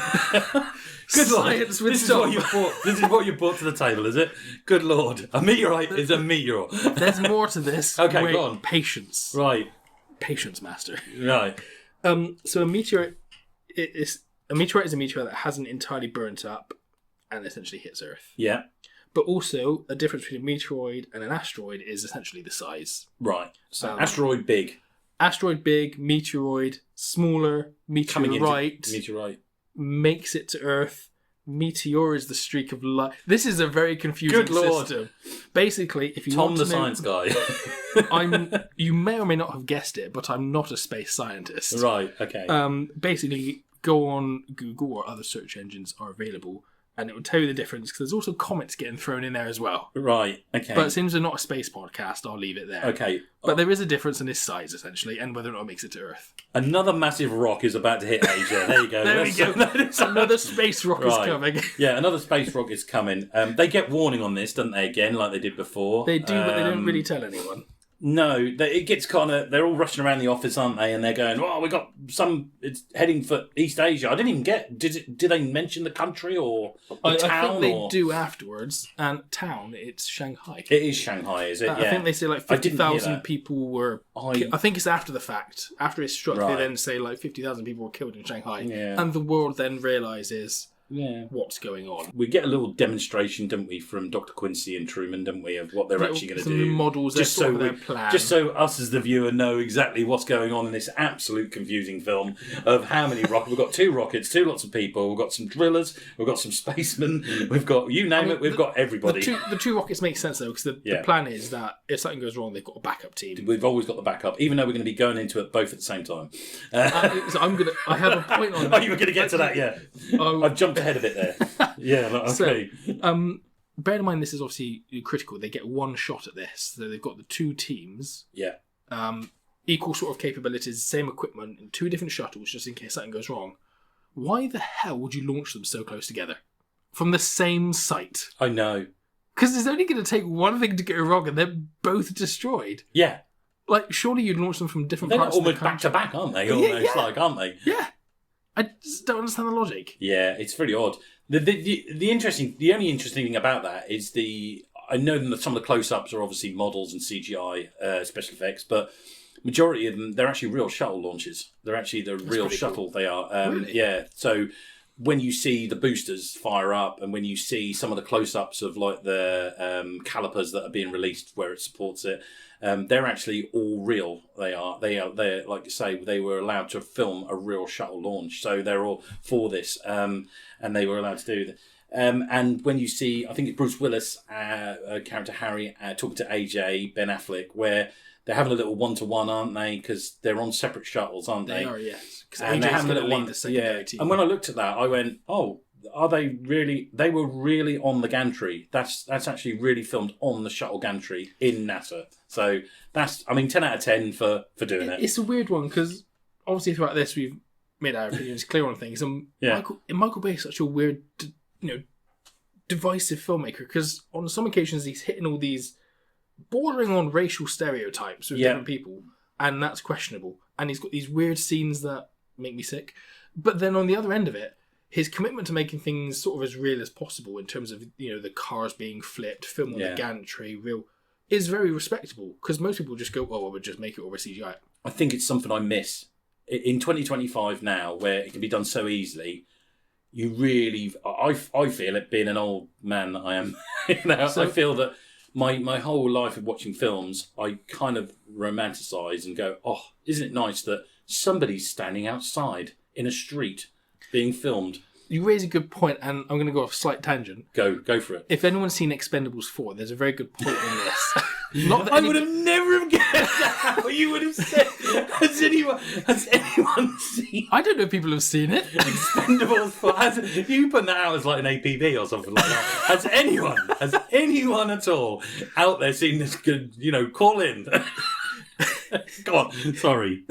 Good science Lord. This is what you brought to the table, is it? Good Lord. A meteorite is a meteor. There's more to this. Okay, go on. Patience. Right. Patience, master. Right. So a meteorite is a meteorite that hasn't entirely burnt up and essentially hits Earth. Yeah. But also, a difference between a meteoroid and an asteroid is essentially the size. Right. So asteroid big. Asteroid big, meteoroid smaller, meteorite makes it to Earth. Meteor is the streak of light. This is a very confusing system. Basically, if you Tom want the to science guy. you may or may not have guessed it, but I'm not a space scientist. Right, okay. Basically, go on Google or other search engines are available, and it will tell you the difference, because there's also comets getting thrown in there as well. Right, okay. But since we're not a space podcast, I'll leave it there. Okay. But there is a difference in its size, essentially, and whether or not it makes it to Earth. Another massive rock is about to hit Asia. There you go. There we go. Another space rock is coming. Yeah, another space rock is coming. They get warning on this, don't they, again, like they did before? They do, but they don't really tell anyone. No, it gets kind of... They're all rushing around the office, aren't they? And they're going, "Oh, we got some... It's heading for East Asia." I didn't even get... Did they mention the country or the town? I think they do afterwards. And town, it's Shanghai. It is Shanghai, is it? Yeah. I think they say like 50,000 people were... I think it's after the fact. After it's struck, they then say like 50,000 people were killed in Shanghai. Yeah. And the world then realises... Yeah, what's going on? We get a little demonstration, don't we, from Dr. Quincy and Truman, don't we, of what they're actually going to do. Some models, just so their plan. Just so us as the viewer know exactly what's going on in this absolute confusing film of how many rockets. We've got 2 rockets, 2 lots of people. We've got some drillers. We've got some spacemen. We've got you name it. We've got everybody. The two rockets make sense though, because the plan is that if something goes wrong, they've got a backup team. We've always got the backup, even though we're going to be going into it both at the same time. So I have a point on that. Oh, you were going to get to that, yeah. I've jumped ahead of it there. Yeah, okay. So, bear in mind, this is obviously critical. They get one shot at this. So they've got the 2 teams. Yeah. Equal sort of capabilities, same equipment, and 2 different shuttles just in case something goes wrong. Why the hell would you launch them so close together? From the same site? I know. Because it's only going to take one thing to go wrong and they're both destroyed. Yeah. Like, surely you'd launch them from different parts of the country. They're almost back to back, aren't they? Almost aren't they? Yeah. I just don't understand the logic. Yeah, it's very odd. The only interesting thing about that is I know that some of the close-ups are obviously models and CGI special effects, but majority of them, they're actually real shuttle launches. They're actually the real shuttle. Cool. They are. Really? Yeah. So when you see the boosters fire up, and when you see some of the close-ups of like the calipers that are being released where it supports it. They're actually all real. They're like you say, they were allowed to film a real shuttle launch, so they're all for this, and they were allowed to do that. And when you see, I think it's Bruce Willis, character Harry, talking to AJ, Ben Affleck, where they're having a little one-to-one, aren't they? Because they're on separate shuttles, aren't they? They are, yes. Because And they're AJ's having a going to little lead the secondary team. And when I looked at that, I went, "Oh, are they really? They were really on the gantry. That's actually really filmed on the shuttle gantry in NASA. So that's, I mean, 10 out of 10 for doing it. It's a weird one because obviously throughout this we've made our opinions clear on things. And Michael Bay is such a weird, divisive filmmaker because on some occasions he's hitting all these bordering on racial stereotypes with different people, and that's questionable. And he's got these weird scenes that make me sick. But then on the other end of it, his commitment to making things sort of as real as possible in terms of, the cars being flipped, film on the gantry, real, is very respectable. Because most people just go, we'll just make it over CGI. I think it's something I miss. In 2025 now, where it can be done so easily, you really... I feel it, being an old man that I am, I feel that my whole life of watching films, I kind of romanticise and go, oh, isn't it nice that somebody's standing outside in a street being filmed? You raise a good point, and I'm going to go off a slight tangent. Go for it. If anyone's seen Expendables 4, there's a very good point in this. I would have never have guessed that. What you would have said. Has anyone seen? I don't know if people have seen it. Expendables 4. You put that out as like an APB or something like that. Has anyone at all out there seen this? Good, call in. Go on. Sorry.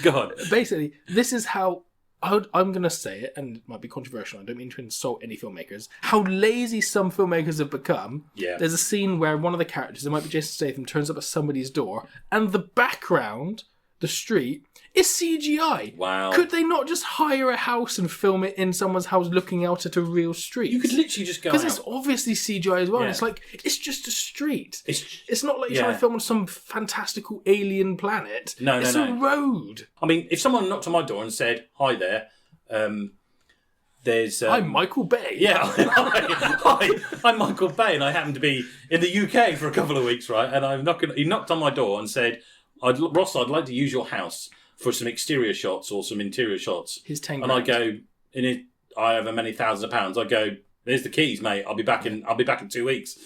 Go on. Basically, this is how. I'm going to say it, and it might be controversial. I don't mean to insult any filmmakers. How lazy some filmmakers have become. Yeah. There's a scene where one of the characters, it might be Jason Statham, turns up at somebody's door, and the background, the street, is CGI. Wow. Could they not just hire a house and film it in someone's house looking out at a real street? You could literally just go out. Because it's obviously CGI as well. And it's like, it's just a street. It's not like you're trying to film on some fantastical alien planet. No. It's a road. I mean, if someone knocked on my door and said, "Hi there, there's..." I'm Michael Bay. Yeah, hi, I'm Michael Bay, and I happen to be in the UK for a couple of weeks, right? And he knocked on my door and said, "Ross, I'd like to use your house for some exterior shots or some interior shots." Here's 10 grand. And I go, I have a many thousands of pounds. I go, "There's the keys, mate. I'll be back in 2 weeks."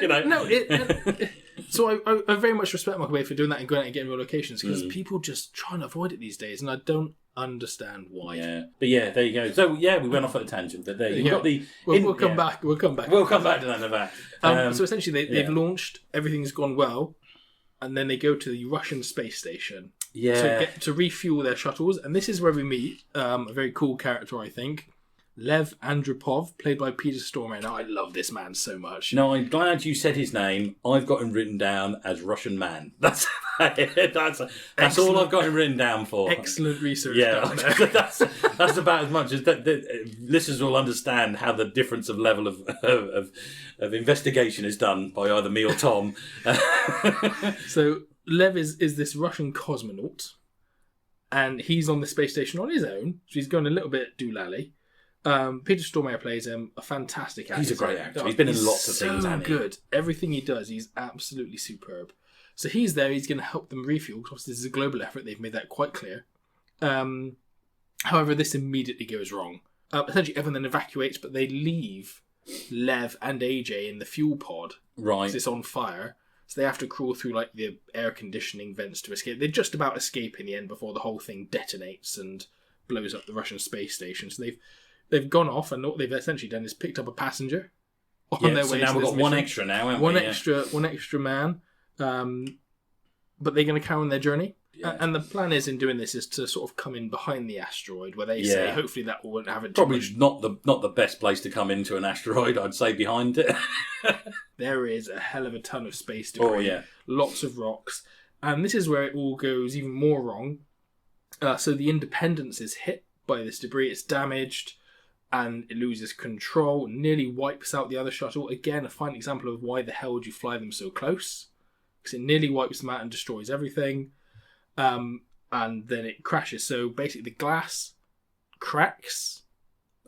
No, so I very much respect Michael Bay for doing that and going out and getting real locations, because people just try and avoid it these days, and I don't understand why. Yeah, but there you go. So we went off at a tangent, but there you got the. We'll come back. We'll come back to that in a back. So essentially, they've launched. Everything's gone well. And then they go to the Russian space station to refuel their shuttles. And this is where we meet a very cool character, I think. Lev Andropov, played by Peter Stormare. Now, I love this man so much. No, I'm glad you said his name. I've got him written down as Russian man. That's all I've got him written down for. Excellent research. Yeah, that's about as much as that. Listeners will understand how the difference of level of investigation is done by either me or Tom. So Lev is this Russian cosmonaut, and he's on the space station on his own. So he's going a little bit doolally. Peter Stormare plays him, a fantastic actor. He's a great actor. He's been in lots of things. So good. Everything he does, he's absolutely superb. So he's there. He's going to help them refuel. Because this is a global effort. They've made that quite clear. However, this immediately goes wrong. Essentially, everyone then evacuates, but they leave Lev and AJ in the fuel pod. Right. Because it's on fire. So they have to crawl through like the air conditioning vents to escape. They just about escape in the end before the whole thing detonates and blows up the Russian space station. So they've gone off, and what they've essentially done is picked up a passenger on their way. So now we've got mission. one extra now, haven't we? One extra man. But they're going to carry on their journey. Yeah. And the plan is in doing this is to sort of come in behind the asteroid, where they say hopefully that won't have it. Probably not the best place to come into an asteroid. I'd say behind it. There is a hell of a ton of space debris. Lots of rocks, and this is where it all goes even more wrong. So the Independence is hit by this debris. It's damaged. And it loses control, nearly wipes out the other shuttle. Again, a fine example of why the hell would you fly them so close? Because it nearly wipes them out and destroys everything. And then it crashes. So basically the glass cracks.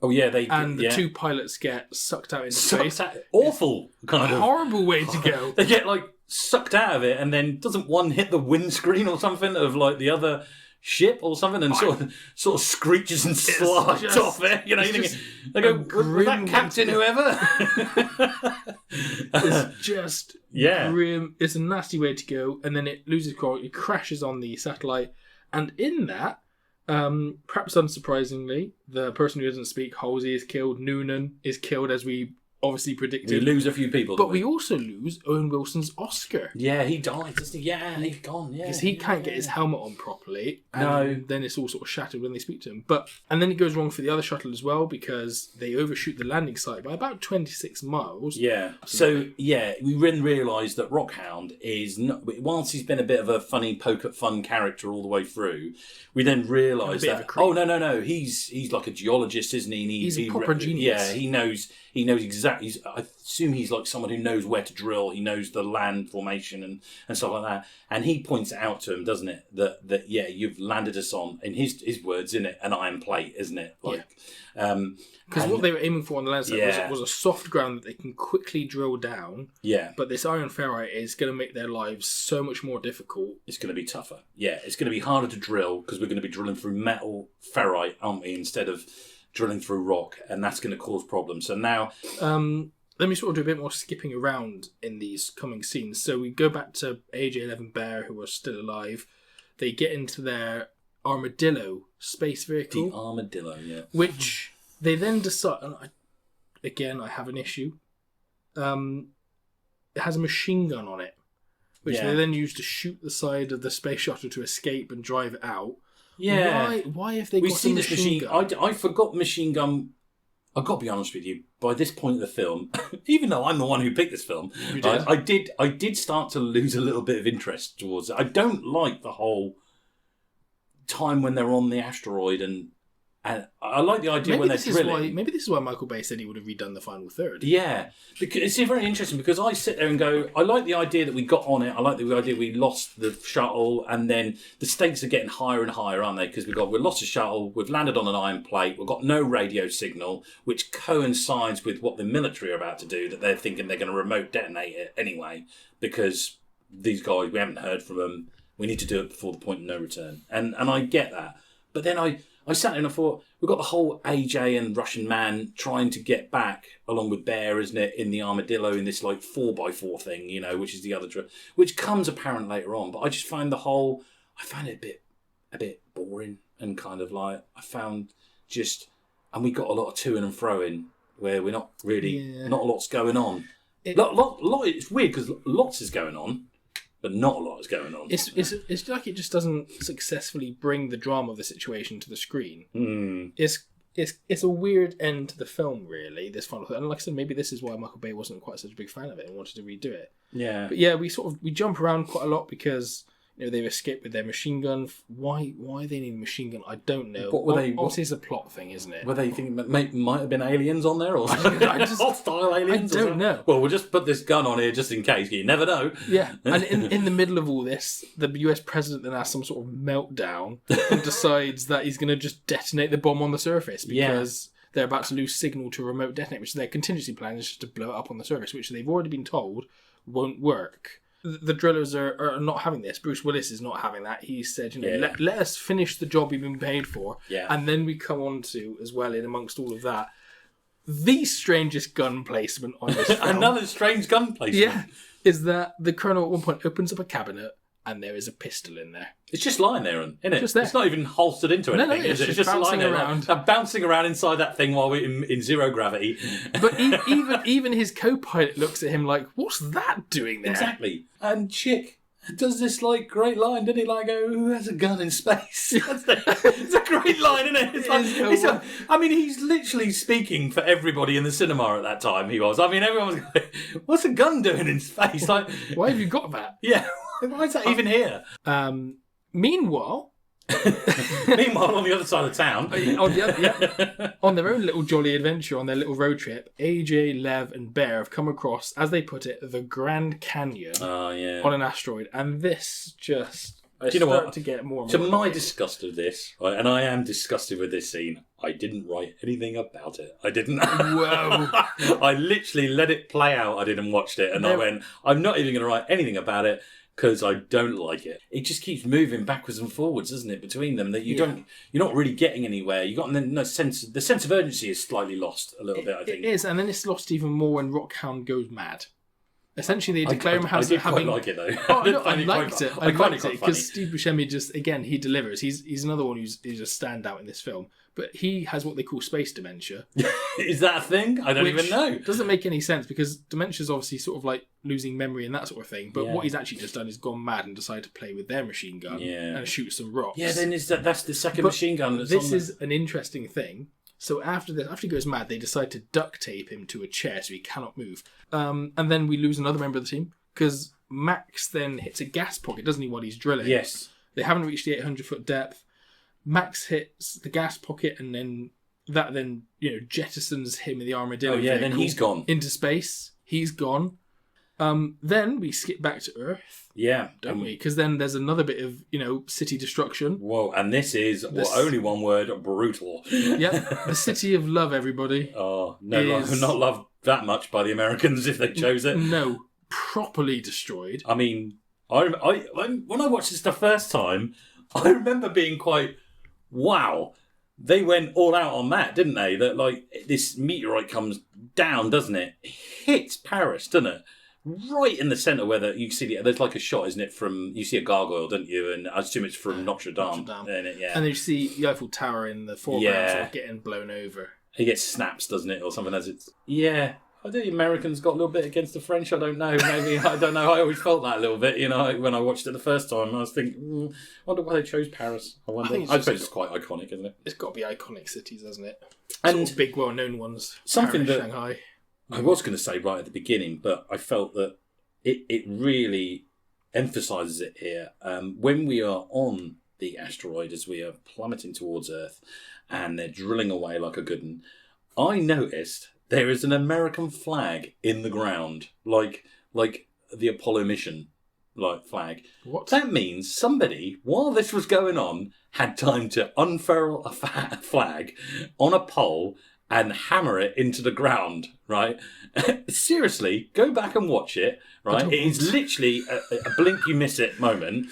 Oh, yeah. The two pilots get sucked out into space. Awful. Kind of. Horrible way to go. They get, sucked out of it, and then doesn't one hit the windscreen or something of, the other ship or something, and sort of screeches and slides off it. You think they go, was that Captain whoever? It's just Yeah. grim. It's a nasty way to go, and then it loses control. It crashes on the satellite, and in that, perhaps unsurprisingly, the person who doesn't speak, Halsey, is killed. Noonan is killed, as we obviously predicted. We lose a few people, but we also lose Owen Wilson's Oscar. Yeah, he died, doesn't he? Yeah, he's gone. Yeah, Because he can't get his helmet on properly, and No. then it's all sort of shattered when they speak to him. And then it goes wrong for the other shuttle as well, because they overshoot the landing site by about 26 miles. Yeah. So, yeah, we then realise that Rockhound is not, whilst he's been a bit of a funny poke at fun character all the way through, we then realise bit of a that, creep. oh, no, he's like a geologist, isn't he? And He's a proper genius. Yeah, he knows exactly. I assume he's like someone who knows where to drill. He knows the land formation and stuff like that. And he points it out to him, doesn't it? That yeah, you've landed us on, in his words, isn't it? An iron plate, isn't it? Like, Because what they were aiming for on the land site Yeah. was a soft ground that they can quickly drill down. yeah, But this iron ferrite is going to make their lives so much more difficult. it's going to be tougher. Yeah, it's going to be harder to drill because we're going to be drilling through metal ferrite, aren't we? Instead of drilling through rock, and that's going to cause problems. So now, Let me sort of do a bit more skipping around in these coming scenes. So we go back to AJ-11 Bear, who are still alive. They get into their Armadillo space vehicle. the armadillo, yeah. Which they then decide... And I have an issue. It has a machine gun on it, which Yeah. they then use to shoot the side of the space shuttle to escape and drive it out. Yeah. Why have they We got see a this machine gun? I forgot machine gun. I've got to be honest with you. By this point of the film, even though I'm the one who picked this film, You did. I did start to lose a little bit of interest towards it. I don't like the whole time when they're on the asteroid, and I like the idea when they're drilling. Maybe this is why Michael Bay said he would have redone the final third. Yeah, because it's very interesting because I sit there and go, I like the idea that we got on it. I like the idea we lost the shuttle, and then the stakes are getting higher and higher, aren't they? Because we lost the shuttle, we've landed on an iron plate, we've got no radio signal, which coincides with what the military are about to do. That they're thinking they're going to remote detonate it anyway, because these guys, we haven't heard from them. We need to do it before the point of no return, and I get that. But then I sat there and I thought, we've got the whole AJ and Russian man trying to get back, along with Bear, isn't it, in the Armadillo, in this like 4x4 thing, you know, which is the other, which comes apparent later on. But I just find I found it a bit boring, and kind of like, and we got a lot of to and fro in, where we're not really, not a lot's going on. It's weird because lots is going on, but not a lot is going on. It's like it just doesn't successfully bring the drama of the situation to the screen. It's a weird end to the film, really, this final thing. And like I said, maybe this is why Michael Bay wasn't quite such a big fan of it and wanted to redo it. Yeah. But yeah, we jump around quite a lot because, you know, they've escaped with their machine gun. Why they need a machine gun, I don't know. What were they? Obviously, it's a plot thing, isn't it? Were they thinking that might have been aliens on there, or hostile aliens? I don't know. Well, we'll just put this gun on here just in case. You never know. Yeah, and in the middle of all this, the US president then has some sort of meltdown and decides that he's going to just detonate the bomb on the surface because they're about to lose signal to a remote detonator, which their contingency plan is just to blow it up on the surface, which they've already been told won't work. The drillers are not having this. Bruce Willis is not having that. He said, let us finish the job we've been paid for. Yeah. And then we come on to, as well, in amongst all of that, the strangest gun placement on this film. Another strange gun placement. Yeah. Is that the colonel at one point opens up a cabinet and there is a pistol in there. It's just lying there, isn't it? Just there. It's not even holstered into anything. No, it's It's just lying there, around. Bouncing around inside that thing while we're in zero gravity. But even his co-pilot looks at him like, what's that doing there? Exactly. And Chick does this like great line, doesn't he? Like, who has a gun in space? It's a great line, isn't it? I mean, he's literally speaking for everybody in the cinema at that time. He was. I mean, everyone was going, "What's a gun doing in space?" Like, why have you got that? Yeah, why is that even here? Meanwhile, on the other side of town, on their own little jolly adventure, on their little road trip, AJ, Lev, and Bear have come across, as they put it, the Grand Canyon on an asteroid, and this just do you know what? to get more. To my disgust of this, right, and I am disgusted with this scene, I didn't write anything about it. I didn't. Whoa! I literally let it play out. I didn't watch it, and I went, I'm not even going to write anything about it. Because I don't like it. It just keeps moving backwards and forwards, doesn't it, between them? That you're not really getting anywhere. You got no sense. The sense of urgency is slightly lost a little bit. I think it is, and then it's lost even more when Rockhound goes mad. Essentially, they declare him I as did having. quite like it though. Oh, no, I find liked it. I find liked quite it because funny. Steve Buscemi he delivers. He's another one who's a standout in this film. But he has what they call space dementia. Is that a thing? I don't even know. Doesn't make any sense because dementia is obviously sort of like losing memory and that sort of thing. But what he's actually just done is gone mad and decided to play with their machine gun and shoot some rocks. Yeah, then that's the second machine gun. That's this on is an interesting thing. So after he goes mad, they decide to duct tape him to a chair so he cannot move. And then we lose another member of the team because Max then hits a gas pocket, doesn't he, while he's drilling? Yes. They haven't reached the 800-foot depth. Max hits the gas pocket and then that jettisons him in the armadillo. Oh yeah, then he's gone into space. He's gone. Then we skip back to Earth. Yeah, don't we? Because then there's another bit of city destruction. Whoa, and this is only one word: brutal. Yep, the city of love, everybody. Oh no, not loved that much by the Americans if they chose it. No, properly destroyed. I mean, I when I watched this the first time, I remember being quite wow. They went all out on that, didn't they? That like this meteorite comes down, doesn't it? Hits Paris, doesn't it? Right in the centre where you see there's like a shot, isn't it? You see a gargoyle, don't you? And I assume it's from Notre Dame. Yeah. And then you see the Eiffel Tower in the foreground sort of getting blown over. It gets snaps, doesn't it, or something as it's. Yeah, I think the Americans got a little bit against the French. I don't know. Maybe I don't know. I always felt that a little bit. When I watched it the first time, I was thinking, I wonder why they chose Paris. I suppose it's quite iconic, isn't it? It's got to be iconic cities, hasn't it? And sort of big, well-known ones. Something Paris, that Shanghai. I was going to say right at the beginning, but I felt that it really emphasises it here. When we are on the asteroid, as we are plummeting towards Earth, and they're drilling away like a good one, I noticed there is an American flag in the ground, like the Apollo mission flag. What? That means somebody, while this was going on, had time to unfurl a flag on a pole and hammer it into the ground, right? Seriously, go back and watch it, right? It is literally a blink you miss it moment.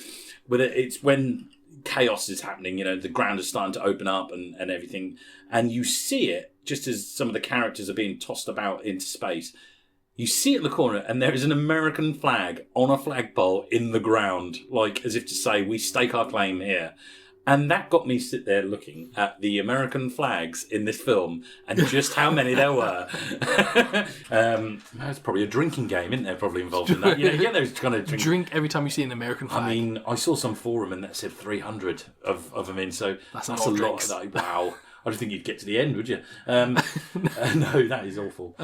It's when chaos is happening, the ground is starting to open up and everything. And you see it just as some of the characters are being tossed about into space. You see it in the corner and there is an American flag on a flagpole in the ground, like as if to say, we stake our claim here. And that got me sit there looking at the American flags in this film and just how many there were. There's probably a drinking game, isn't there? Probably involved in that. You get those kind of drink every time you see an American flag. I mean, I saw some forum and that said 300 of them in, so that's a lot. Wow. I don't think you'd get to the end, would you? No, that is awful.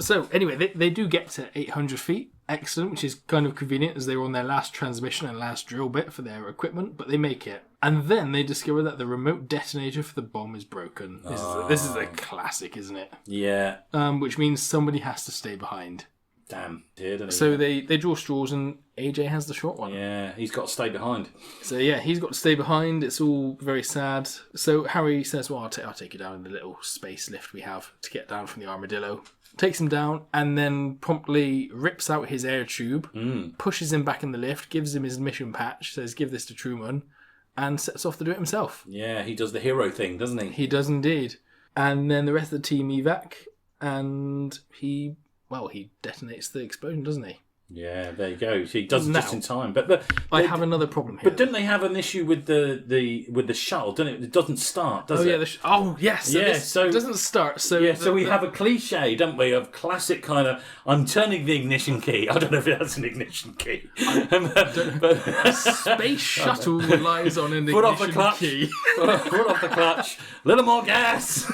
So anyway, they do get to 800 feet. Excellent, which is kind of convenient as they were on their last transmission and last drill bit for their equipment, but they make it. And then they discover that the remote detonator for the bomb is broken. This is a classic, isn't it? Yeah. Which means somebody has to stay behind. Damn. Didn't he? So they draw straws and AJ has the short one. Yeah, he's got to stay behind. So yeah, he's got to stay behind. It's all very sad. So Harry says, well, I'll take you down in the little space lift we have to get down from the armadillo. Takes him down and then promptly rips out his air tube, pushes him back in the lift, gives him his mission patch, says, give this to Truman, and sets off to do it himself. Yeah, he does the hero thing, doesn't he? He does indeed. And then the rest of the team evac, and he detonates the explosion, doesn't he? Yeah, there you go. He does it just in time. But I have another problem here. But didn't they have an issue with the shuttle? Didn't it? It doesn't start, does it? Yes. So it doesn't start. So we have a cliche, don't we, of classic kind of I'm turning the ignition key. I don't know if that's an ignition key. A space shuttle relies on an foot ignition off the key. Foot off the clutch. Little more gas.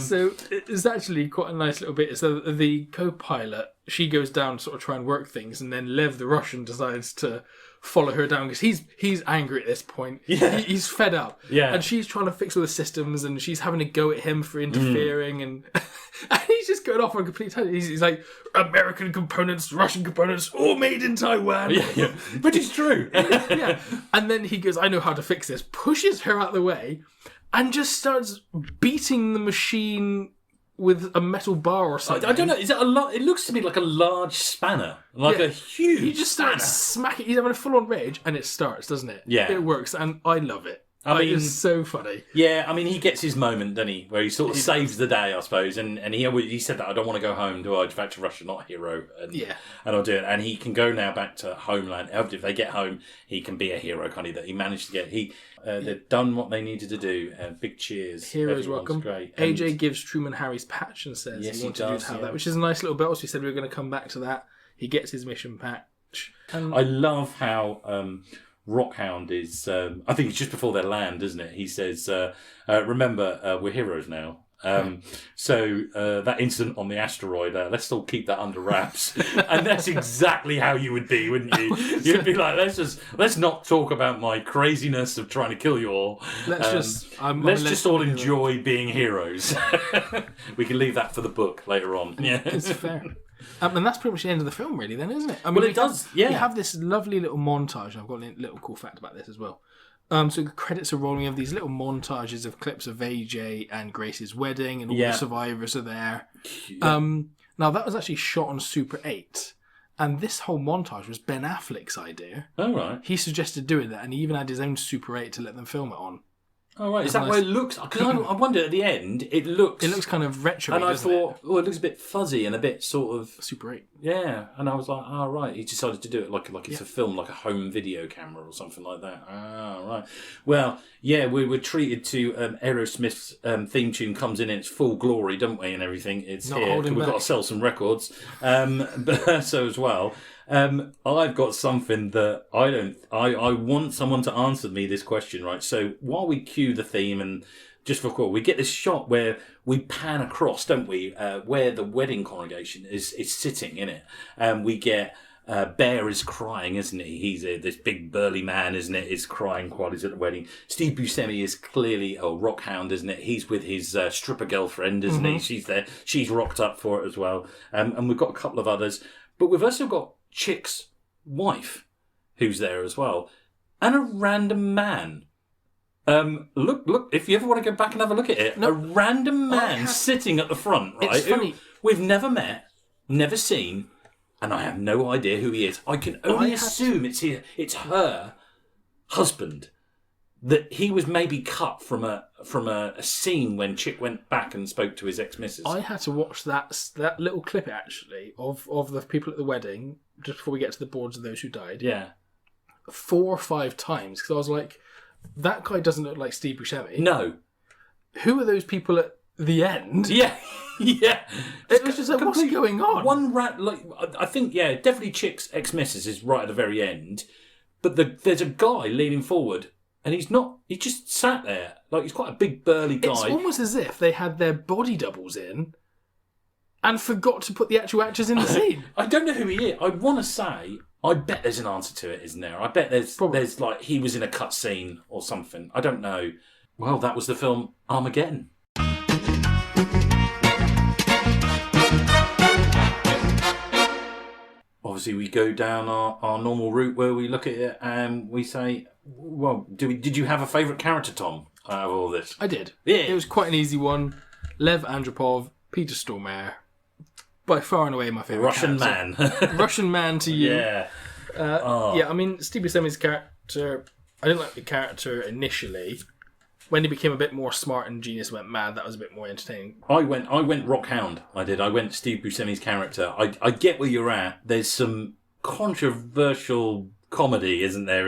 So it's actually quite a nice little bit. So the co-pilot, she goes down to sort of try and work things, and then Lev the Russian decides to follow her down because he's angry at this point. Yeah. He's fed up. Yeah. And she's trying to fix all the systems, and she's having a go at him for interfering, and he's just going off on a complete tangent. He's like, American components, Russian components, all made in Taiwan. Yeah. But it's true. Yeah. And then he goes, I know how to fix this, pushes her out of the way, and just starts beating the machine with a metal bar or something. I don't know. Is it a lot? It looks to me like a large spanner, a huge. He just starts smacking. He's having a full-on rage, and it starts, doesn't it? Yeah, it works, and I love it. I mean, it's so funny. Yeah, I mean, he gets his moment, doesn't he? Where he sort of saves the day, I suppose. And he said that, I don't want to go home, do I? Back to Russia, not a hero. And, Yeah. And I'll do it. And he can go now back to homeland. If they get home, he can be a hero, kind of, that he managed to get. They've done what they needed to do. Big cheers. Heroes Everyone's welcome. Great. AJ gives Truman Harry's patch and says Yes, he he wanted does, you to have yeah. that, which is a nice little bit. Also, he said we were going to come back to that. He gets his mission patch. And I love how Rockhound is. I think it's just before they land, isn't it? He says, "Remember, we're heroes now." So that incident on the asteroid, let's still keep that under wraps. And that's exactly how you would be, wouldn't you? You'd be like, let's not talk about my craziness of trying to kill you all. let's just all enjoy being heroes. We can leave that for the book later on. Yeah, it's fair. And that's pretty much the end of the film, really, then, isn't it? I mean, well, it does. Yeah, we have this lovely little montage. And I've got a little cool fact about this as well. So the credits are rolling of these little montages of clips of AJ and Grace's wedding, and all the survivors are there. Now that was actually shot on Super 8, and this whole montage was Ben Affleck's idea. Oh right. He suggested doing that, and he even had his own Super 8 to let them film it on. Oh right. Is that why it looks? Because I wonder at the end it looks. It looks kind of retro. And I thought, it looks a bit fuzzy and a bit sort of Super 8. Yeah, and I was like, oh, right. He decided to do it like it's a film, like a home video camera or something like that. Ah, right. Well, yeah, we were treated to Aerosmith's theme tune comes in its full glory, don't we, and everything. It's Not here. holding We've back. got to sell some records. But so as well. I've got something that I want someone to answer me this question, right? So while we cue the theme and just for cool, we get this shot where we pan across, don't we, where the wedding congregation is sitting in it. We get Bear is crying, isn't he? He's this big burly man, isn't it? Is crying while he's at the wedding. Steve Buscemi is clearly a rockhound, isn't it? He's with his stripper girlfriend, isn't he? She's there. She's rocked up for it as well. And we've got a couple of others. But we've also got Chick's wife, who's there as well. And a random man. Look, if you ever want to go back and have a look at it, a random man sitting at the front, right? It's funny. Who we've never met, never seen, and I have no idea who he is. I can only assume it's her husband. That he was maybe cut from a scene when Chick went back and spoke to his ex-missus. I had to watch that little clip, actually, of the people at the wedding, just before we get to the boards of those who died. Yeah. 4 or 5 times, because I was like, that guy doesn't look like Steve Buscemi. No. Who are those people at the end? Yeah, yeah. It was just like, what's going on? I think, yeah, definitely Chick's ex-missus is right at the very end, but there's a guy leaning forward, and he's just sat there. Like, he's quite a big, burly guy. It's almost as if they had their body doubles in and forgot to put the actual actors in the scene. I don't know who he is. I want to say, I bet there's an answer to it, isn't there? I bet there's like, he was in a cut scene or something. I don't know. Well, that was the film Armageddon. Obviously, we go down our normal route where we look at it and we say, well, did you have a favourite character, Tom, out of all this? I did. Yeah. It was quite an easy one. Lev Andropov, Peter Stormare. By far and away my favourite Russian character. man. Russian man to you. Yeah. Yeah, I mean, Steve Buscemi's character, I didn't like the character initially. When he became a bit more smart and genius went mad, that was a bit more entertaining. I went Rockhound. I did. I went Steve Buscemi's character. I get where you're at. There's some controversial comedy, isn't there,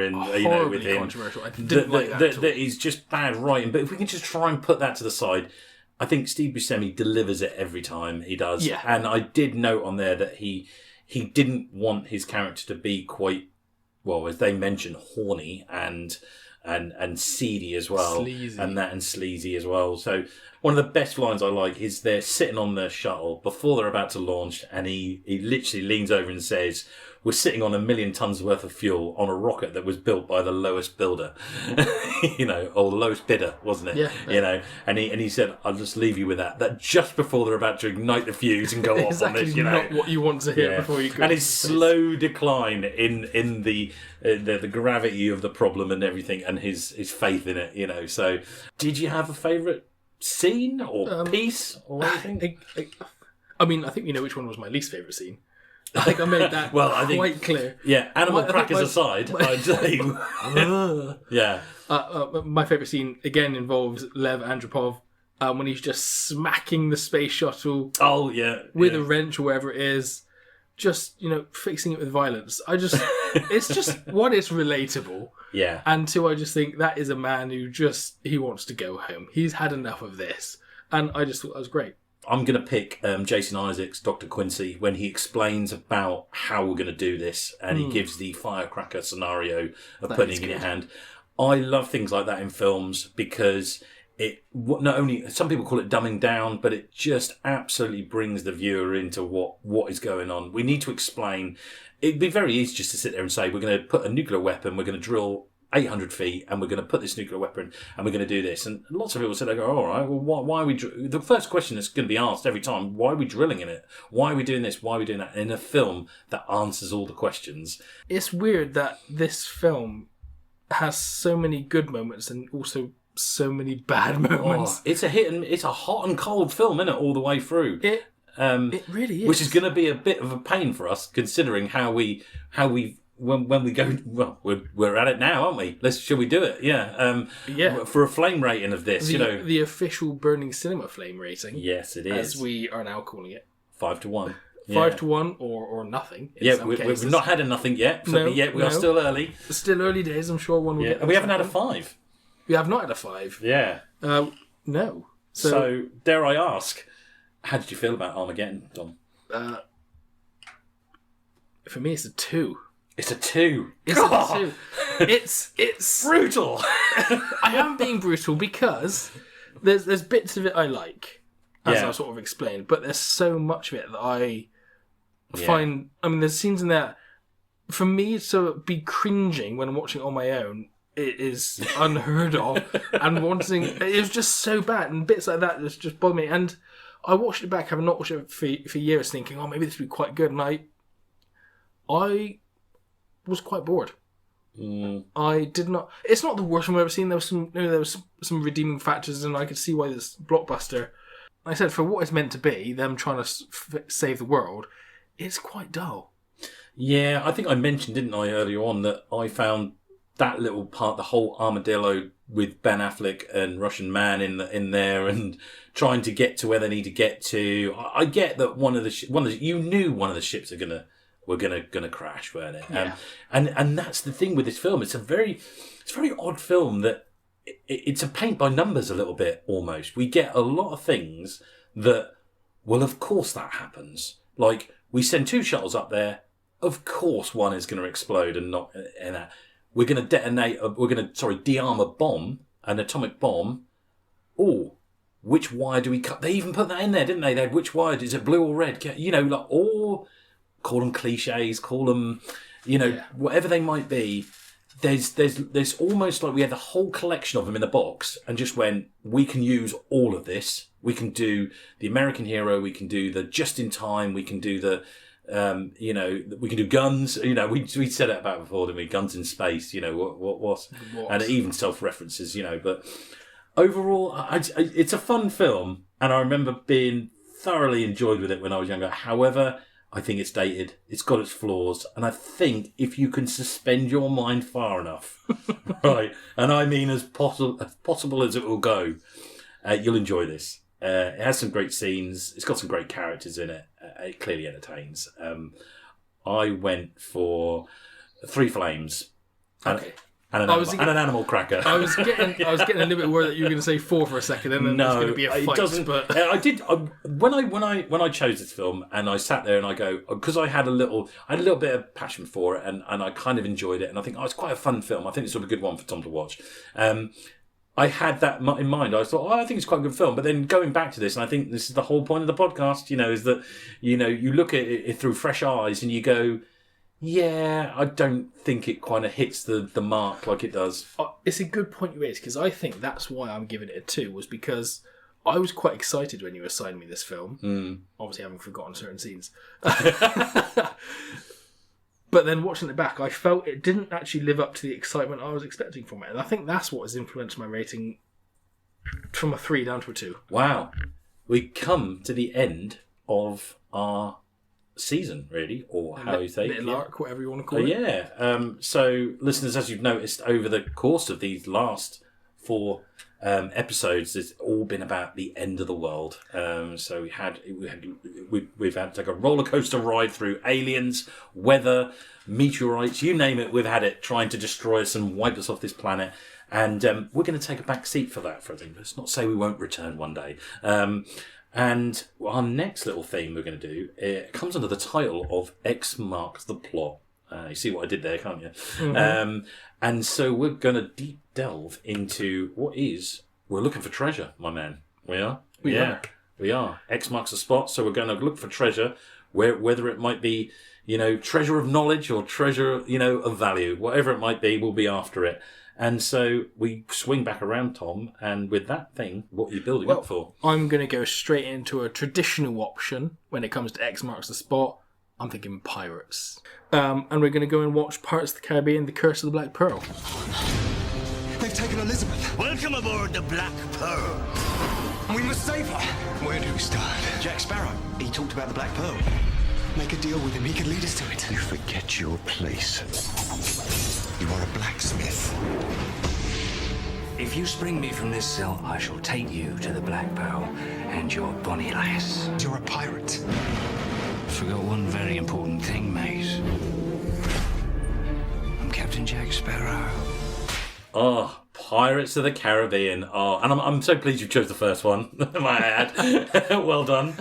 with him? Controversial. I didn't like that at all. That he's just bad writing. But if we can just try and put that to the side, I think Steve Buscemi delivers it every time he does. Yeah. And I did note on there that he didn't want his character to be quite, well, as they mentioned, horny and seedy as well. Sleazy. And sleazy as well. So one of the best lines I like is they're sitting on the shuttle before they're about to launch, and he literally leans over and says, "We're sitting on 1 million tons worth of fuel on a rocket that was built by the lowest builder," or the lowest bidder, wasn't it? Yeah. And he said, "I'll just leave you with that just before they're about to ignite the fuse and go off on this, not what you want to hear before you go. And his slow decline in the gravity of the problem and everything, and his faith in it, So, did you have a favourite scene or piece or anything? I mean, I think we know which one was my least favourite scene. I think I made that quite clear. Yeah, animal crackers aside, I'd say. Yeah. My favourite scene, again, involves Lev Andropov when he's just smacking the space shuttle with a wrench or wherever it is. Just, fixing it with violence. It's just, one, it's relatable. Yeah. And two, I just think that is a man who he wants to go home. He's had enough of this. And I just thought that was great. I'm going to pick Jason Isaacs, Dr. Quincy, when he explains about how we're going to do this and he gives the firecracker scenario of putting it in your hand. I love things like that in films because it not only, some people call it dumbing down, but it just absolutely brings the viewer into what is going on. We need to explain. It'd be very easy just to sit there and say, we're going to put a nuclear weapon, we're going to drill 800 feet and we're going to put this nuclear weapon and we're going to do this. And lots of people say, they go, all right, well, why are we... The first question that's going to be asked every time, why are we drilling in it? Why are we doing this? Why are we doing that? In a film that answers all the questions. It's weird that this film has so many good moments and also so many bad moments. It's a hot and cold film, isn't it, all the way through? It really is. Which is going to be a bit of a pain for us, considering how we when we go. Well, we're at it now, aren't we? Shall we do it? Yeah. For a flame rating of this, the official Burning Cinema flame rating. Yes, it is. As we are now calling it. 5-1. 5-1 or nothing. We've not had a nothing yet. We are still early. Still early days. I'm sure one will get. And we haven't had a 5. We have not had a 5. Yeah. No. So dare I ask, how did you feel about Armageddon, Dom? For me, it's a 2. It's a 2. It's a 2. It's brutal. I am being brutal because there's bits of it I like, as I sort of explained, but there's so much of it that I find. I mean, there's scenes in there for me to be cringing when I'm watching it on my own. It is unheard of, and it was just so bad, and bits like that just bother me. And I watched it back, having not watched it for years, thinking, oh, maybe this would be quite good, and I was quite bored. I did not. It's not the worst film I've ever seen. There was some redeeming factors, and I could see why this blockbuster. Like I said, for what it's meant to be, them trying to save the world, it's quite dull. Yeah, I think I mentioned, didn't I, earlier on, that I found that little part, the whole armadillo with Ben Affleck and Russian Man in there, and trying to get to where they need to get to. I get that you knew one of the ships were gonna crash, weren't it? Yeah. And that's the thing with this film. It's a very odd film that it's a paint by numbers a little bit almost. We get a lot of things that, well, of course that happens. Like, we send 2 shuttles up there. Of course, one is going to explode and not in that. We're going to de-arm a bomb, an atomic bomb. Oh, which wire do we cut? They even put that in there, didn't they? They had, which wire, is it blue or red? All, call them cliches, call them, whatever they might be. There's almost like we had the whole collection of them in a box and just went, we can use all of this. We can do the American hero. We can do the just in time. We can do the, we can do guns. We said it about before, didn't we? Guns in space. What? And it even self-references. But overall, it's a fun film, and I remember being thoroughly enjoyed with it when I was younger. However, I think it's dated. It's got its flaws, and I think if you can suspend your mind far enough, right, and I mean as possible as it will go, you'll enjoy this. It has some great scenes. It's got some great characters in it. It clearly entertains. I went for 3 flames. Okay. And an animal cracker. I was getting a little bit worried that you were going to say 4 for a second, and then there's going to be a fight. It doesn't. But I did when I chose this film, and I sat there and I go, because I had a little bit of passion for it, and I kind of enjoyed it, and I think it's quite a fun film. I think it's a good one for Tom to watch. I had that in mind. I thought, I think it's quite a good film. But then going back to this, and I think this is the whole point of the podcast, is that, you look at it through fresh eyes and you go, yeah, I don't think it kind of hits the mark like it does. It's a good point you raised, because I think that's why I'm giving it a 2, was because I was quite excited when you assigned me this film. Obviously, having forgotten certain scenes. But then watching it back, I felt it didn't actually live up to the excitement I was expecting from it. And I think that's what has influenced my rating from a 3 down to a 2. Wow. We come to the end of our season, really, or how you say little arc, whatever you want to call it. Yeah. So, listeners, as you've noticed over the course of these last 4 episodes, it's all been about the end of the world. So we've had to take a roller coaster ride through aliens, weather, meteorites, you name it. We've had it trying to destroy us and wipe us off this planet. And we're going to take a back seat for that. Let's not say we won't return one day. And our next little theme we're going to do, it comes under the title of X Marks the Plot. You see what I did there, can't you? Mm-hmm. And so we're going to deep delve into we're looking for treasure, my man. We are? We are. X marks the spot. So we're going to look for treasure, whether it might be, treasure of knowledge or treasure, of value. Whatever it might be, we'll be after it. And so we swing back around, Tom, and with that thing, what are you building up for? I'm going to go straight into a traditional option when it comes to X marks the spot. I'm thinking pirates. And we're going to go and watch Pirates of the Caribbean, The Curse of the Black Pearl. They've taken Elizabeth. Welcome aboard the Black Pearl. We must save her. Where do we start? Jack Sparrow. He talked about the Black Pearl. Make a deal with him. He can lead us to it. You forget your place. You are a blacksmith. If you spring me from this cell, I shall take you to the Black Pearl and your bonny lass. You're a pirate. Forgot one very important thing, mate. I'm Captain Jack Sparrow. Oh, Pirates of the Caribbean. Oh, and I'm so pleased you chose the first one, my add. Well done.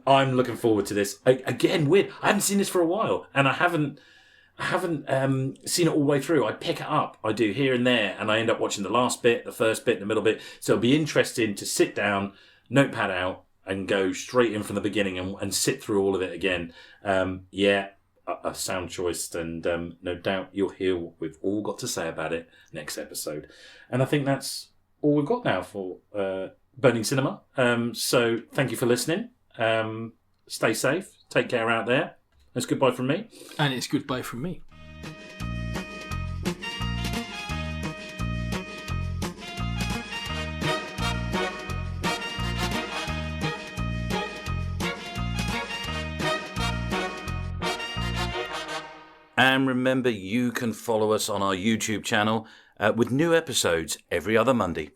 I'm looking forward to this. Again, weird. I haven't seen this for a while, and I haven't seen it all the way through. I pick it up. I do here and there, and I end up watching the last bit, the first bit, the middle bit. So it'll be interesting to sit down, notepad out, and go straight in from the beginning and sit through all of it again. A sound choice, and no doubt you'll hear what we've all got to say about it next episode. And I think that's all we've got now for Burning Cinema. So thank you for listening. Stay safe. Take care out there. It's goodbye from me. And it's goodbye from me. And remember, you can follow us on our YouTube channel with new episodes every other Monday.